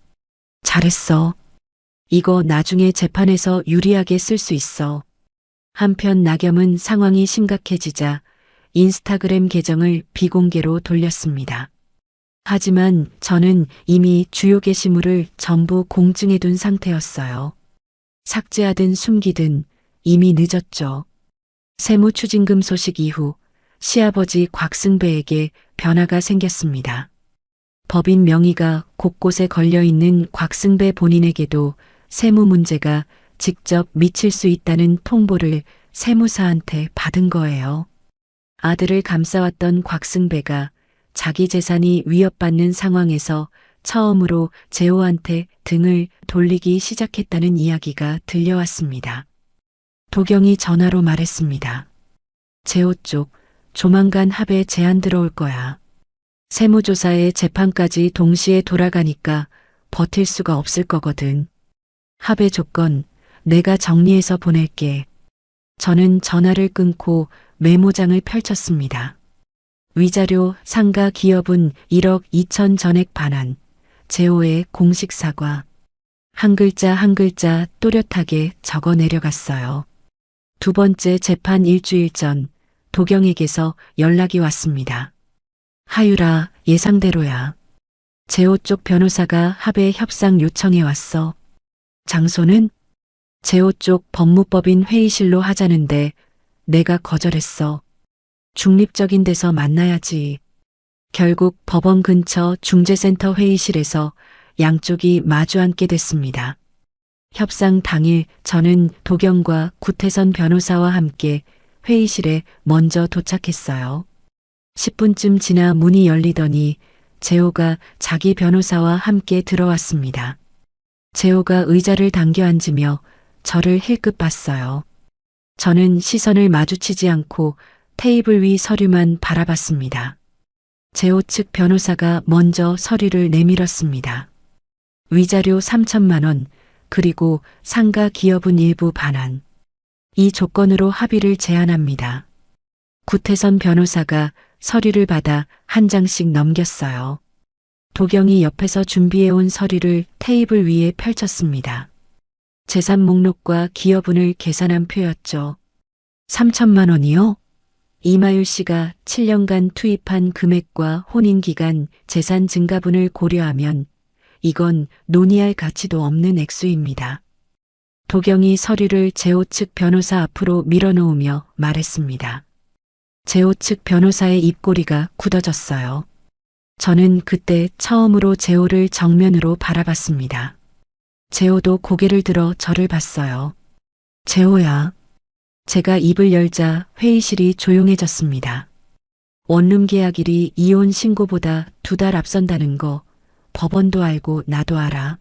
잘했어. 이거 나중에 재판에서 유리하게 쓸 수 있어. 한편 나겸은 상황이 심각해지자 인스타그램 계정을 비공개로 돌렸습니다. 하지만 저는 이미 주요 게시물을 전부 공증해둔 상태였어요. 삭제하든 숨기든 이미 늦었죠. 세무추징금 소식 이후 시아버지 곽승배에게 변화가 생겼습니다. 법인 명의가 곳곳에 걸려있는 곽승배 본인에게도 세무 문제가 직접 미칠 수 있다는 통보를 세무사한테 받은 거예요. 아들을 감싸왔던 곽승배가 자기 재산이 위협받는 상황에서 처음으로 재호한테 등을 돌리기 시작했다는 이야기가 들려왔습니다. 도경이 전화로 말했습니다. 재호 쪽 조만간 합의 제안 들어올 거야. 세무조사에 재판까지 동시에 돌아가니까 버틸 수가 없을 거거든. 합의 조건 내가 정리해서 보낼게. 저는 전화를 끊고 메모장을 펼쳤습니다. 위자료 상가 기업은 1억 2천 전액 반환, 재호의 공식 사과. 한 글자 한 글자 또렷하게 적어 내려갔어요. 두 번째 재판 일주일 전 도경에게서 연락이 왔습니다. 하유라, 예상대로야. 재호 쪽 변호사가 합의 협상 요청해 왔어. 장소는? 재호 쪽 법무법인 회의실로 하자는데 내가 거절했어. 중립적인 데서 만나야지. 결국 법원 근처 중재센터 회의실에서 양쪽이 마주 앉게 됐습니다. 협상 당일 저는 도경과 구태선 변호사와 함께 회의실에 먼저 도착했어요. 10분쯤 지나 문이 열리더니 재호가 자기 변호사와 함께 들어왔습니다. 재호가 의자를 당겨 앉으며 저를 힐끗 봤어요. 저는 시선을 마주치지 않고 테이블 위 서류만 바라봤습니다. 재호 측 변호사가 먼저 서류를 내밀었습니다. 위자료 3천만 원, 그리고 상가 기업은 일부 반환. 이 조건으로 합의를 제안합니다. 구태선 변호사가 서류를 받아 한 장씩 넘겼어요. 도경이 옆에서 준비해온 서류를 테이블 위에 펼쳤습니다. 재산 목록과 기여분을 계산한 표였죠. 3천만 원이요? 이마율 씨가 7년간 투입한 금액과 혼인기간 재산 증가분을 고려하면 이건 논의할 가치도 없는 액수입니다. 도경이 서류를 재호 측 변호사 앞으로 밀어놓으며 말했습니다. 재호 측 변호사의 입꼬리가 굳어졌어요. 저는 그때 처음으로 재호를 정면으로 바라봤습니다. 재호도 고개를 들어 저를 봤어요. 재호야. 제가 입을 열자 회의실이 조용해졌습니다. 원룸 계약일이 이혼 신고보다 2달 앞선다는 거 법원도 알고 나도 알아.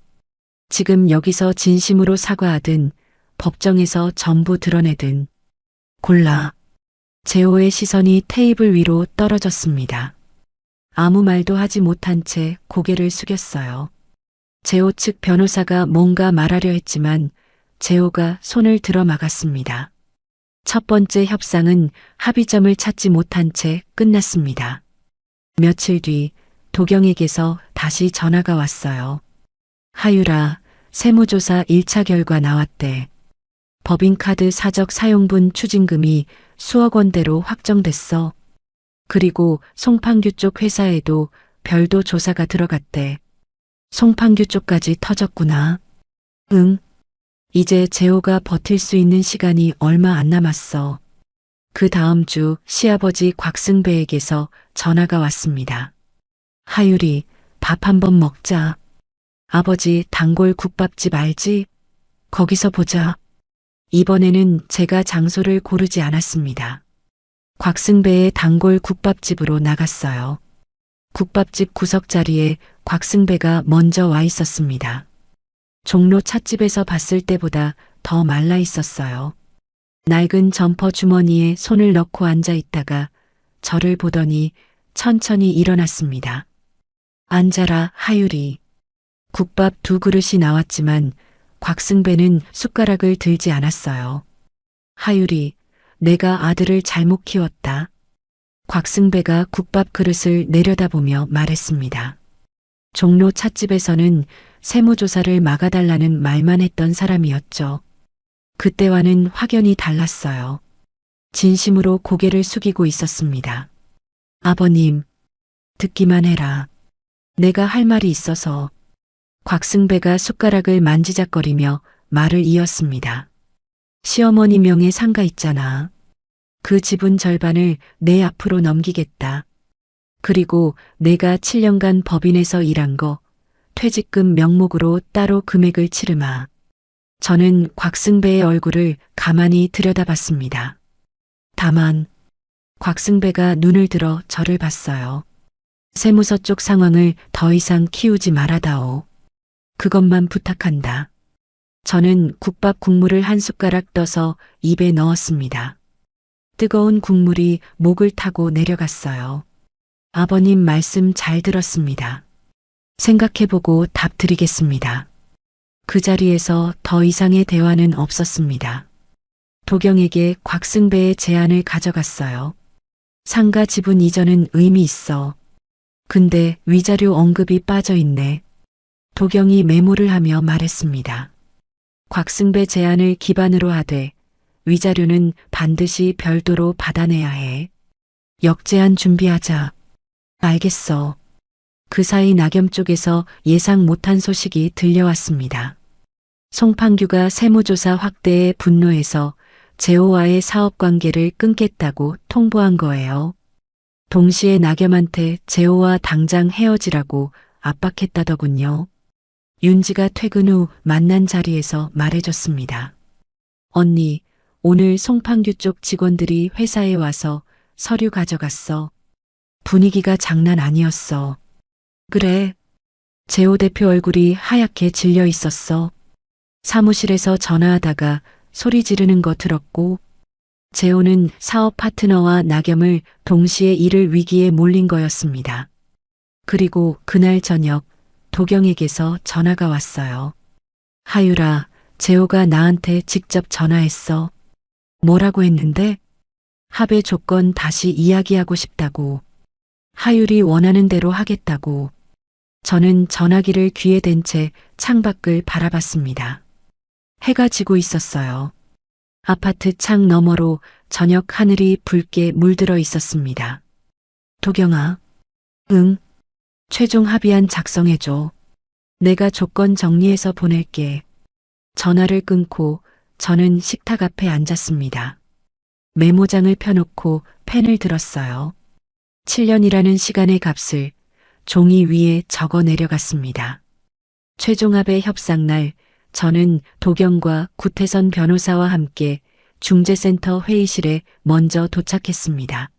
지금 여기서 진심으로 사과하든 법정에서 전부 드러내든 골라. 재호의 시선이 테이블 위로 떨어졌습니다. 아무 말도 하지 못한 채 고개를 숙였어요. 재호 측 변호사가 뭔가 말하려 했지만 재호가 손을 들어 막았습니다. 첫 번째 협상은 합의점을 찾지 못한 채 끝났습니다. 며칠 뒤 도경에게서 다시 전화가 왔어요. 하유라, 세무조사 1차 결과 나왔대. 법인카드 사적 사용분 추징금이 수억 원대로 확정됐어. 그리고 송판규 쪽 회사에도 별도 조사가 들어갔대. 송판규 쪽까지 터졌구나. 응. 이제 재호가 버틸 수 있는 시간이 얼마 안 남았어. 그 다음 주 시아버지 곽승배에게서 전화가 왔습니다. 하유리, 밥 한번 먹자. 아버지 단골 국밥집 알지? 거기서 보자. 이번에는 제가 장소를 고르지 않았습니다. 곽승배의 단골 국밥집으로 나갔어요. 국밥집 구석 자리에 곽승배가 먼저 와 있었습니다. 종로 찻집에서 봤을 때보다 더 말라 있었어요. 낡은 점퍼 주머니에 손을 넣고 앉아 있다가 저를 보더니 천천히 일어났습니다. 앉아라, 하유리. 국밥 2그릇이 나왔지만 곽승배는 숟가락을 들지 않았어요. 하유리, 내가 아들을 잘못 키웠다. 곽승배가 국밥 그릇을 내려다보며 말했습니다. 종로 찻집에서는 세무조사를 막아달라는 말만 했던 사람이었죠. 그때와는 확연히 달랐어요. 진심으로 고개를 숙이고 있었습니다. 아버님, 듣기만 해라. 내가 할 말이 있어서. 곽승배가 숟가락을 만지작거리며 말을 이었습니다. 시어머니 명의 상가 있잖아. 그 지분 절반을 내 앞으로 넘기겠다. 그리고 내가 7년간 법인에서 일한 거 퇴직금 명목으로 따로 금액을 치르마. 저는 곽승배의 얼굴을 가만히 들여다봤습니다. 다만 곽승배가 눈을 들어 저를 봤어요. 세무서 쪽 상황을 더 이상 키우지 말아다오. 그것만 부탁한다. 저는 국밥 국물을 한 숟가락 떠서 입에 넣었습니다. 뜨거운 국물이 목을 타고 내려갔어요. 아버님 말씀 잘 들었습니다. 생각해보고 답 드리겠습니다. 그 자리에서 더 이상의 대화는 없었습니다. 도경에게 곽승배의 제안을 가져갔어요. 상가 지분 이전은 의미 있어. 근데 위자료 언급이 빠져 있네. 도경이 메모를 하며 말했습니다. 곽승배 제안을 기반으로 하되 위자료는 반드시 별도로 받아내야 해. 역제안 준비하자. 알겠어. 그 사이 낙염 쪽에서 예상 못한 소식이 들려왔습니다. 송판규가 세무조사 확대에 분노해서 재호와의 사업 관계를 끊겠다고 통보한 거예요. 동시에 낙염한테 재호와 당장 헤어지라고 압박했다더군요. 윤지가 퇴근 후 만난 자리에서 말해줬습니다. 언니, 오늘 송판규 쪽 직원들이 회사에 와서 서류 가져갔어. 분위기가 장난 아니었어. 그래. 재호 대표 얼굴이 하얗게 질려 있었어. 사무실에서 전화하다가 소리 지르는 거 들었고, 재호는 사업 파트너와 낙염을 동시에 잃을 위기에 몰린 거였습니다. 그리고 그날 저녁 도경에게서 전화가 왔어요. 하유라, 재호가 나한테 직접 전화했어. 뭐라고 했는데? 합의 조건 다시 이야기하고 싶다고. 하율이 원하는 대로 하겠다고. 저는 전화기를 귀에 댄 채 창밖을 바라봤습니다. 해가 지고 있었어요. 아파트 창 너머로 저녁 하늘이 붉게 물들어 있었습니다. 도경아. 응. 최종 합의안 작성해줘. 내가 조건 정리해서 보낼게. 전화를 끊고 저는 식탁 앞에 앉았습니다. 메모장을 펴놓고 펜을 들었어요. 7년이라는 시간의 값을 종이 위에 적어 내려갔습니다. 최종합의 협상날 저는 도경과 구태선 변호사와 함께 중재센터 회의실에 먼저 도착했습니다.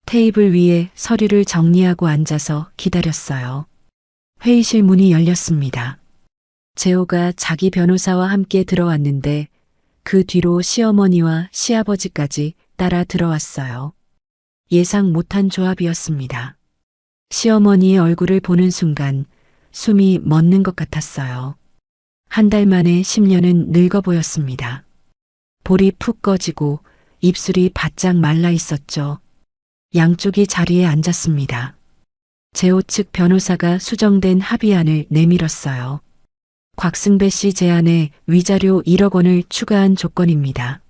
테이블 위에 서류를 정리하고 앉아서 기다렸어요. 회의실 문이 열렸습니다. 재호가 자기 변호사와 함께 들어왔는데 그 뒤로 시어머니와 시아버지까지 따라 들어왔어요. 예상 못한 조합이었습니다. 시어머니의 얼굴을 보는 순간 숨이 멎는 것 같았어요. 한 달 만에 10년은 늙어 보였습니다. 볼이 푹 꺼지고 입술이 바짝 말라 있었죠. 양쪽이 자리에 앉았습니다. 재호 측 변호사가 수정된 합의안을 내밀었어요. 곽승배 씨 제안에 위자료 1억 원을 추가한 조건입니다.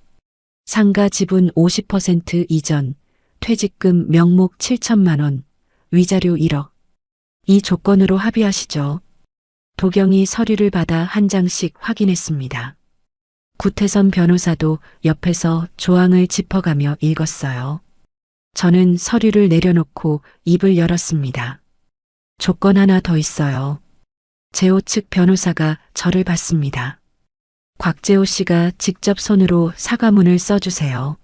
상가 지분 50% 이전, 퇴직금 명목 7천만 원, 위자료 1억. 이 조건으로 합의하시죠. 도경이 서류를 받아 한 장씩 확인했습니다. 구태선 변호사도 옆에서 조항을 짚어가며 읽었어요. 저는 서류를 내려놓고 입을 열었습니다. 조건 하나 더 있어요. 재호 측 변호사가 저를 봤습니다. 곽재호 씨가 직접 손으로 사과문을 써주세요.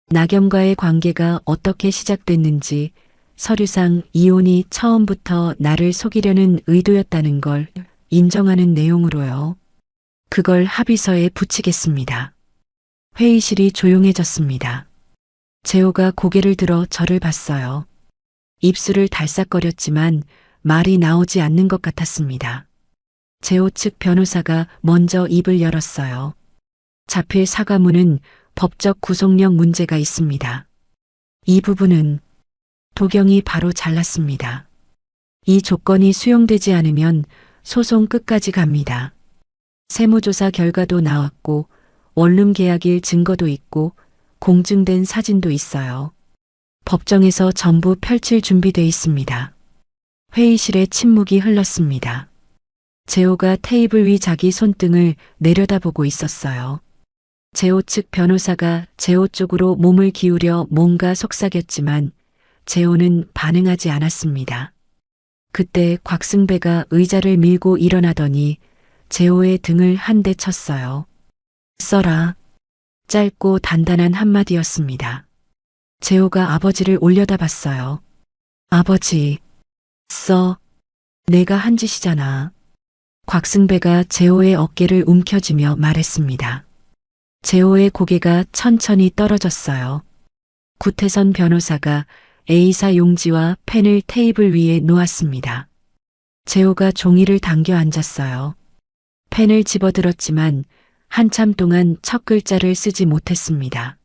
낙염과의 관계가 어떻게 시작됐는지, 서류상 이혼이 처음부터 나를 속이려는 의도였다는 걸 인정하는 내용으로요. 그걸 합의서에 붙이겠습니다. 회의실이 조용해졌습니다. 재호가 고개를 들어 저를 봤어요. 입술을 달싹거렸지만 말이 나오지 않는 것 같았습니다. 재호 측 변호사가 먼저 입을 열었어요. 자필 사과문은 법적 구속력 문제가 있습니다. 이 부분은 도경이 바로 잘랐습니다. 이 조건이 수용되지 않으면 소송 끝까지 갑니다. 세무조사 결과도 나왔고 원룸 계약일 증거도 있고 공증된 사진도 있어요. 법정에서 전부 펼칠 준비돼 있습니다. 회의실에 침묵이 흘렀습니다. 재호가 테이블 위 자기 손등을 내려다보고 있었어요. 재호 측 변호사가 재호 쪽으로 몸을 기울여 뭔가 속삭였지만 재호는 반응하지 않았습니다. 그때 곽승배가 의자를 밀고 일어나더니 재호의 등을 한 대 쳤어요. 써라. 짧고 단단한 한마디였습니다. 재호가 아버지를 올려다봤어요. 아버지, 써. 내가 한 짓이잖아. 곽승배가 재호의 어깨를 움켜쥐며 말했습니다. 재호의 고개가 천천히 떨어졌어요. 구태선 변호사가 A사 용지와 펜을 테이블 위에 놓았습니다. 재호가 종이를 당겨 앉았어요. 펜을 집어들었지만 한참 동안 첫 글자를 쓰지 못했습니다.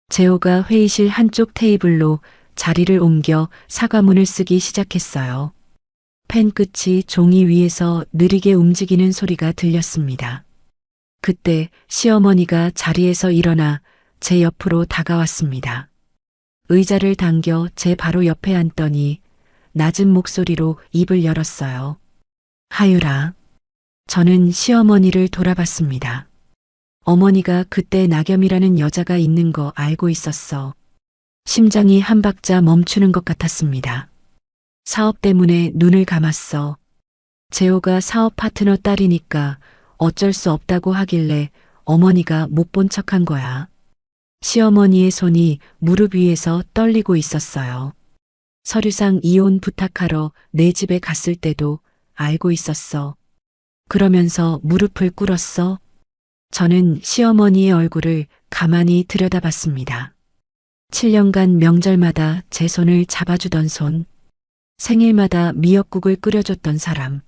재호가 회의실 한쪽 테이블로 자리를 옮겨 사과문을 쓰기 시작했어요. 펜 끝이 종이 위에서 느리게 움직이는 소리가 들렸습니다. 그때 시어머니가 자리에서 일어나 제 옆으로 다가왔습니다. 의자를 당겨 제 바로 옆에 앉더니 낮은 목소리로 입을 열었어요. 하유라. 저는 시어머니를 돌아봤습니다. 어머니가 그때 나겸이라는 여자가 있는 거 알고 있었어. 심장이 한 박자 멈추는 것 같았습니다. 사업 때문에 눈을 감았어. 재호가 사업 파트너 딸이니까 어쩔 수 없다고 하길래 어머니가 못 본 척한 거야. 시어머니의 손이 무릎 위에서 떨리고 있었어요. 서류상 이혼 부탁하러 내 집에 갔을 때도 알고 있었어. 그러면서 무릎을 꿇었어. 저는 시어머니의 얼굴을 가만히 들여다봤습니다. 7년간 명절마다 제 손을 잡아주던 손, 생일마다 미역국을 끓여줬던 사람,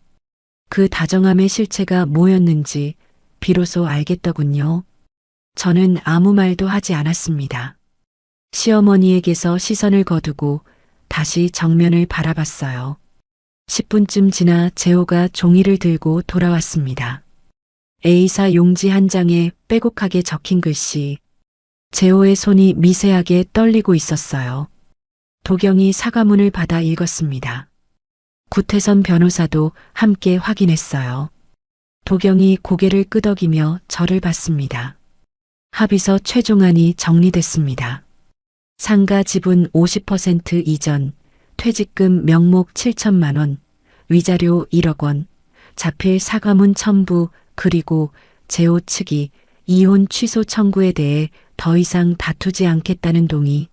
그 다정함의 실체가 뭐였는지 비로소 알겠더군요. 저는 아무 말도 하지 않았습니다. 시어머니에게서 시선을 거두고 다시 정면을 바라봤어요. 10분쯤 지나 재호가 종이를 들고 돌아왔습니다. A사 용지 한 장에 빼곡하게 적힌 글씨. 재호의 손이 미세하게 떨리고 있었어요. 도경이 사과문을 받아 읽었습니다. 구태선 변호사도 함께 확인했어요. 도경이 고개를 끄덕이며 저를 봤습니다. 합의서 최종안이 정리됐습니다. 상가 지분 50% 이전, 퇴직금 명목 7천만 원, 위자료 1억 원, 자필 사과문 첨부, 그리고 재호 측이 이혼 취소 청구에 대해 더 이상 다투지 않겠다는 동의.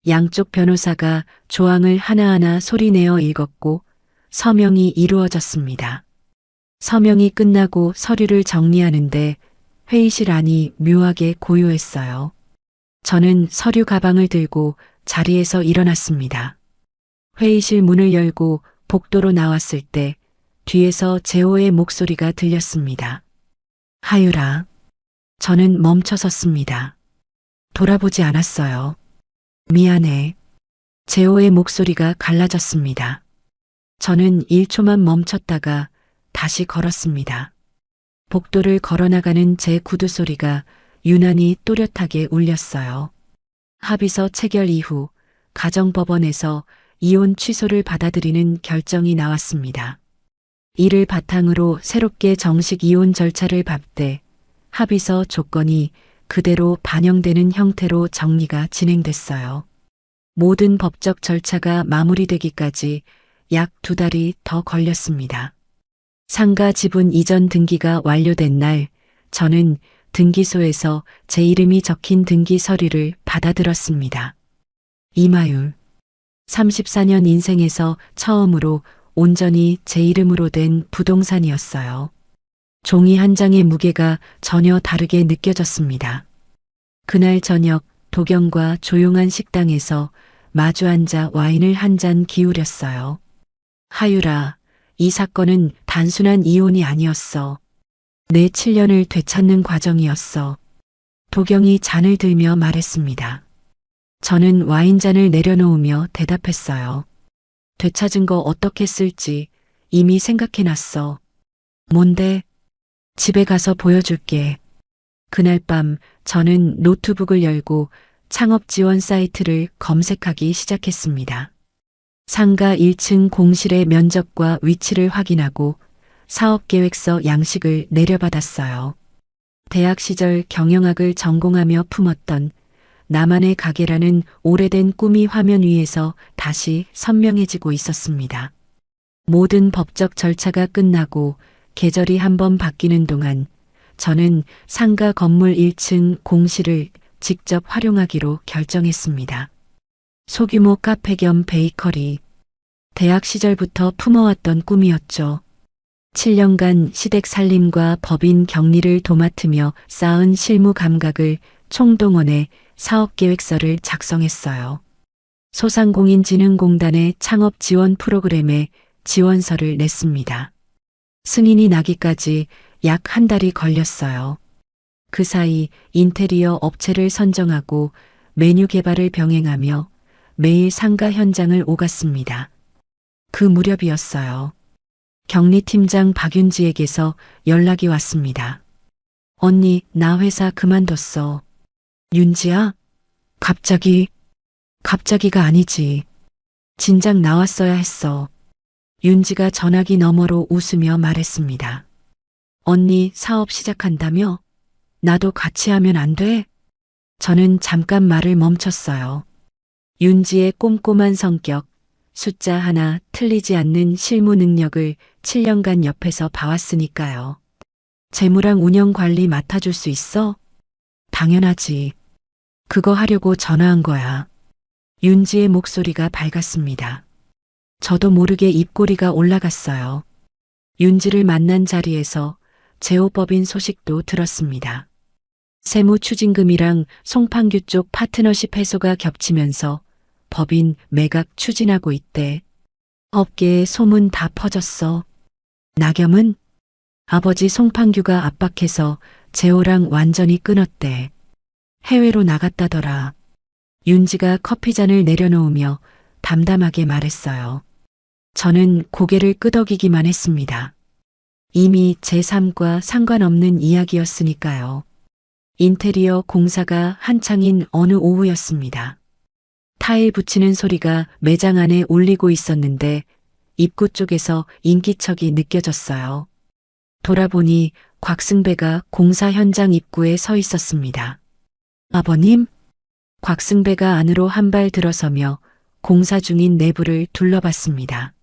양쪽 변호사가 조항을 하나하나 소리내어 읽었고 서명이 이루어졌습니다. 서명이 끝나고 서류를 정리하는데 회의실 안이 묘하게 고요했어요. 저는 서류 가방을 들고 자리에서 일어났습니다. 회의실 문을 열고 복도로 나왔을 때 뒤에서 재호의 목소리가 들렸습니다. 하유라. 저는 멈춰섰습니다. 돌아보지 않았어요. 미안해. 재호의 목소리가 갈라졌습니다. 저는 1초만 멈췄다가 다시 걸었습니다. 복도를 걸어나가는 제 구두 소리가 유난히 또렷하게 울렸어요. 합의서 체결 이후 가정법원에서 이혼 취소를 받아들이는 결정이 나왔습니다. 이를 바탕으로 새롭게 정식 이혼 절차를 밟되 합의서 조건이 그대로 반영되는 형태로 정리가 진행됐어요. 모든 법적 절차가 마무리되기까지 약 2달이 더 걸렸습니다. 상가 지분 이전 등기가 완료된 날, 저는 등기소에서 제 이름이 적힌 등기 서류를 받아들었습니다. 이마율. 34년 인생에서 처음으로 온전히 제 이름으로 된 부동산이었어요. 종이 한 장의 무게가 전혀 다르게 느껴졌습니다. 그날 저녁 도경과 조용한 식당에서 마주 앉아 와인을 한 잔 기울였어요. 하유라, 이 사건은 단순한 이혼이 아니었어. 내 7년을 되찾는 과정이었어. 도경이 잔을 들며 말했습니다. 저는 와인잔을 내려놓으며 대답했어요. 되찾은 거 어떻게 쓸지 이미 생각해놨어. 뭔데? 집에 가서 보여줄게. 그날 밤 저는 노트북을 열고 창업 지원 사이트를 검색하기 시작했습니다. 상가 1층 공실의 면적과 위치를 확인하고 사업계획서 양식을 내려받았어요. 대학 시절 경영학을 전공하며 품었던 나만의 가게라는 오래된 꿈이 화면 위에서 다시 선명해지고 있었습니다. 모든 법적 절차가 끝나고 계절이 한번 바뀌는 동안 저는 상가 건물 1층 공실을 직접 활용하기로 결정했습니다. 소규모 카페 겸 베이커리. 대학 시절부터 품어왔던 꿈이었죠. 7년간 시댁 살림과 법인 격리를 도맡으며 쌓은 실무 감각을 총동원해 사업계획서를 작성했어요. 소상공인진흥공단의 창업 지원 프로그램에 지원서를 냈습니다. 승인이 나기까지 약 1달이 걸렸어요. 그 사이 인테리어 업체를 선정하고 메뉴 개발을 병행하며 매일 상가 현장을 오갔습니다. 그 무렵이었어요. 격리팀장 박윤지에게서 연락이 왔습니다. 언니, 나 회사 그만뒀어. 윤지야? 갑자기가 아니지. 진작 나왔어야 했어. 윤지가 전화기 너머로 웃으며 말했습니다. 언니 사업 시작한다며? 나도 같이 하면 안 돼? 저는 잠깐 말을 멈췄어요. 윤지의 꼼꼼한 성격, 숫자 하나 틀리지 않는 실무 능력을 7년간 옆에서 봐왔으니까요. 재무랑 운영 관리 맡아줄 수 있어? 당연하지. 그거 하려고 전화한 거야. 윤지의 목소리가 밝았습니다. 저도 모르게 입꼬리가 올라갔어요. 윤지를 만난 자리에서 제호법인 소식도 들었습니다. 세무추징금이랑 송판규 쪽 파트너십 해소가 겹치면서 법인 매각 추진하고 있대. 업계에 소문 다 퍼졌어. 나겸은 아버지 송판규가 압박해서 재호랑 완전히 끊었대. 해외로 나갔다더라. 윤지가 커피잔을 내려놓으며 담담하게 말했어요. 저는 고개를 끄덕이기만 했습니다. 이미 제 삶과 상관없는 이야기였으니까요. 인테리어 공사가 한창인 어느 오후였습니다. 타일 붙이는 소리가 매장 안에 울리고 있었는데 입구 쪽에서 인기척이 느껴졌어요. 돌아보니 곽승배가 공사 현장 입구에 서 있었습니다. 아버님? 곽승배가 안으로 한 발 들어서며 공사 중인 내부를 둘러봤습니다.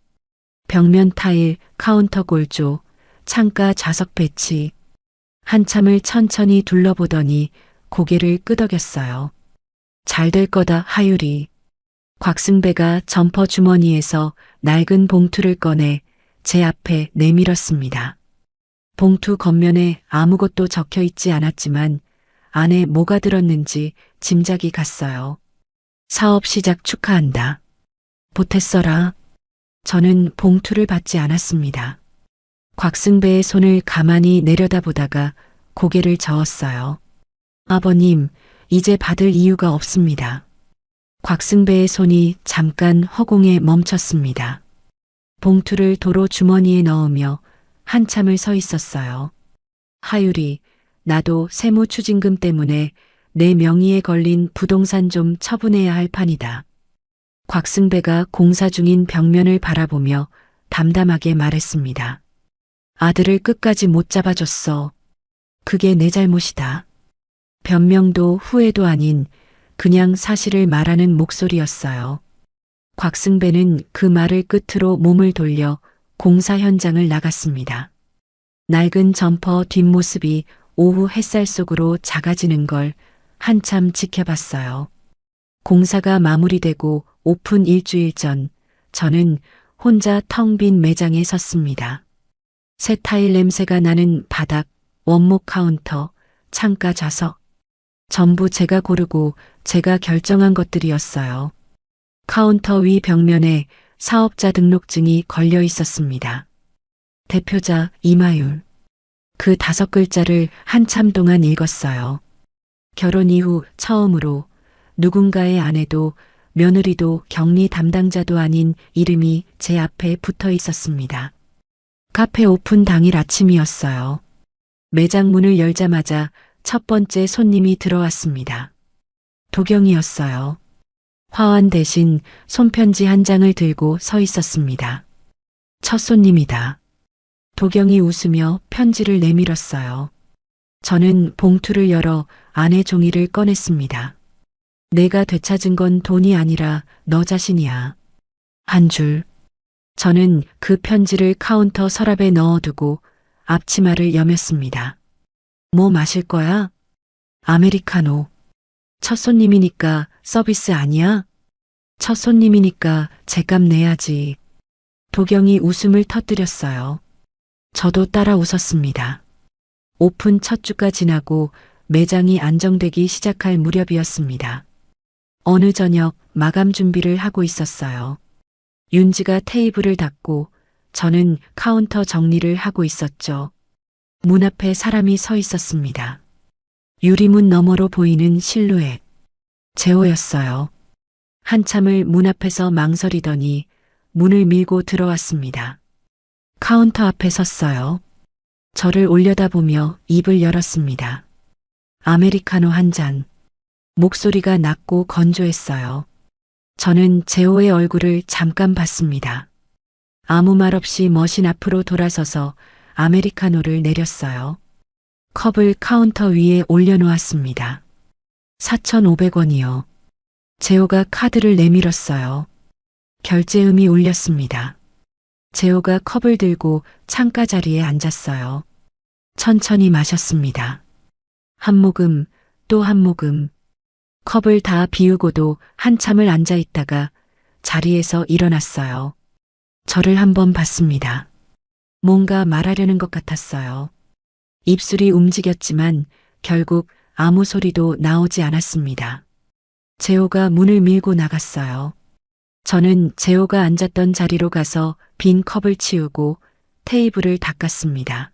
벽면 타일, 카운터 골조, 창가 좌석 배치. 한참을 천천히 둘러보더니 고개를 끄덕였어요. 잘 될 거다, 하율이. 곽승배가 점퍼 주머니에서 낡은 봉투를 꺼내 제 앞에 내밀었습니다. 봉투 겉면에 아무것도 적혀 있지 않았지만 안에 뭐가 들었는지 짐작이 갔어요. 사업 시작 축하한다. 보탰어라. 저는 봉투를 받지 않았습니다. 곽승배의 손을 가만히 내려다보다가 고개를 저었어요. 아버님, 이제 받을 이유가 없습니다. 곽승배의 손이 잠깐 허공에 멈췄습니다. 봉투를 도로 주머니에 넣으며 한참을 서 있었어요. 하율이, 나도 세무추징금 때문에 내 명의에 걸린 부동산 좀 처분해야 할 판이다. 곽승배가 공사 중인 벽면을 바라보며 담담하게 말했습니다. 아들을 끝까지 못 잡아줬어. 그게 내 잘못이다. 변명도 후회도 아닌 그냥 사실을 말하는 목소리였어요. 곽승배는 그 말을 끝으로 몸을 돌려 공사 현장을 나갔습니다. 낡은 점퍼 뒷모습이 오후 햇살 속으로 작아지는 걸 한참 지켜봤어요. 공사가 마무리되고 오픈 일주일 전 저는 혼자 텅 빈 매장에 섰습니다. 새 타일 냄새가 나는 바닥, 원목 카운터, 창가 좌석. 전부 제가 고르고 제가 결정한 것들이었어요. 카운터 위 벽면에 사업자 등록증이 걸려 있었습니다. 대표자 이마율. 그 5글자를 한참 동안 읽었어요. 결혼 이후 처음으로 누군가의 아내도 며느리도 격리 담당자도 아닌 이름이 제 앞에 붙어 있었습니다. 카페 오픈 당일 아침이었어요. 매장 문을 열자마자 첫 번째 손님이 들어왔습니다. 도경이었어요. 화환 대신 손편지 한 장을 들고 서 있었습니다. 첫 손님이다. 도경이 웃으며 편지를 내밀었어요. 저는 봉투를 열어 안에 종이를 꺼냈습니다. 내가 되찾은 건 돈이 아니라 너 자신이야. 한 줄. 저는 그 편지를 카운터 서랍에 넣어두고 앞치마를 여몄습니다. 뭐 마실 거야? 아메리카노. 첫 손님이니까 서비스 아니야? 첫 손님이니까 제값 내야지. 도경이 웃음을 터뜨렸어요. 저도 따라 웃었습니다. 오픈 첫 주가 지나고 매장이 안정되기 시작할 무렵이었습니다. 어느 저녁 마감 준비를 하고 있었어요. 윤지가 테이블을 닫고 저는 카운터 정리를 하고 있었죠. 문 앞에 사람이 서 있었습니다. 유리문 너머로 보이는 실루엣. 재호였어요. 한참을 문 앞에서 망설이더니 문을 밀고 들어왔습니다. 카운터 앞에 섰어요. 저를 올려다보며 입을 열었습니다. 아메리카노 한 잔. 목소리가 낮고 건조했어요. 저는 재호의 얼굴을 잠깐 봤습니다. 아무 말 없이 머신 앞으로 돌아서서 아메리카노를 내렸어요. 컵을 카운터 위에 올려놓았습니다. 4,500원이요. 재호가 카드를 내밀었어요. 결제음이 울렸습니다. 재호가 컵을 들고 창가 자리에 앉았어요. 천천히 마셨습니다. 한 모금, 또 한 모금. 컵을 다 비우고도 한참을 앉아 있다가 자리에서 일어났어요. 저를 한번 봤습니다. 뭔가 말하려는 것 같았어요. 입술이 움직였지만 결국 아무 소리도 나오지 않았습니다. 재호가 문을 밀고 나갔어요. 저는 재호가 앉았던 자리로 가서 빈 컵을 치우고 테이블을 닦았습니다.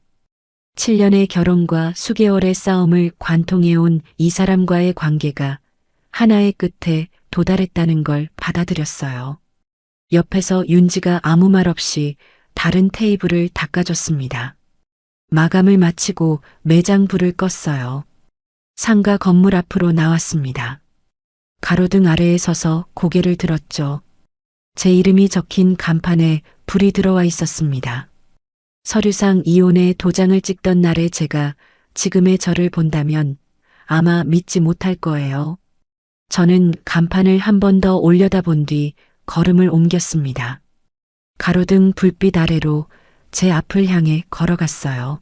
7년의 결혼과 수개월의 싸움을 관통해온 이 사람과의 관계가 하나의 끝에 도달했다는 걸 받아들였어요. 옆에서 윤지가 아무 말 없이 다른 테이블을 닦아줬습니다. 마감을 마치고 매장 불을 껐어요. 상가 건물 앞으로 나왔습니다. 가로등 아래에 서서 고개를 들었죠. 제 이름이 적힌 간판에 불이 들어와 있었습니다. 서류상 이혼의 도장을 찍던 날에 제가 지금의 저를 본다면 아마 믿지 못할 거예요. 저는 간판을 한 번 더 올려다본 뒤 걸음을 옮겼습니다. 가로등 불빛 아래로 제 앞을 향해 걸어갔어요.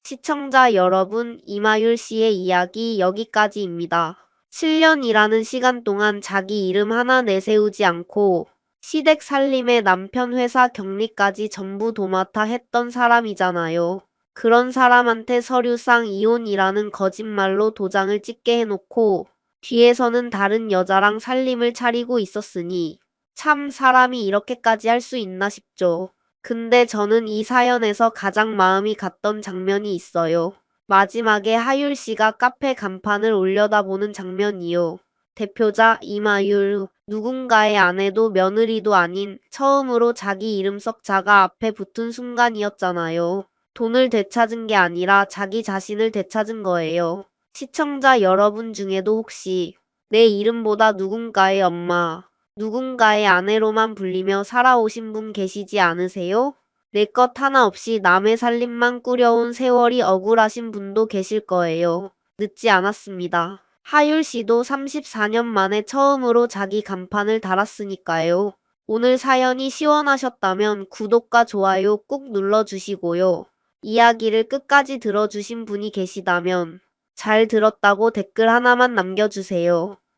시청자 여러분, 이마율 씨의 이야기 여기까지입니다. 7년이라는 시간 동안 자기 이름 하나 내세우지 않고 시댁 살림에 남편 회사 격리까지 전부 도맡아 했던 사람이잖아요. 그런 사람한테 서류상 이혼이라는 거짓말로 도장을 찍게 해놓고 뒤에서는 다른 여자랑 살림을 차리고 있었으니 참 사람이 이렇게까지 할 수 있나 싶죠. 근데 저는 이 사연에서 가장 마음이 갔던 장면이 있어요. 마지막에 하율 씨가 카페 간판을 올려다보는 장면이요. 대표자 이마율, 누군가의 아내도 며느리도 아닌 처음으로 자기 이름 석 자가 앞에 붙은 순간이었잖아요. 돈을 되찾은 게 아니라 자기 자신을 되찾은 거예요. 시청자 여러분 중에도 혹시 내 이름보다 누군가의 엄마, 누군가의 아내로만 불리며 살아오신 분 계시지 않으세요? 내 것 하나 없이 남의 살림만 꾸려온 세월이 억울하신 분도 계실 거예요. 늦지 않았습니다. 하율 씨도 34년 만에 처음으로 자기 간판을 달았으니까요. 오늘 사연이 시원하셨다면 구독과 좋아요 꾹 눌러주시고요. 이야기를 끝까지 들어주신 분이 계시다면 잘 들었다고 댓글 하나만 남겨주세요.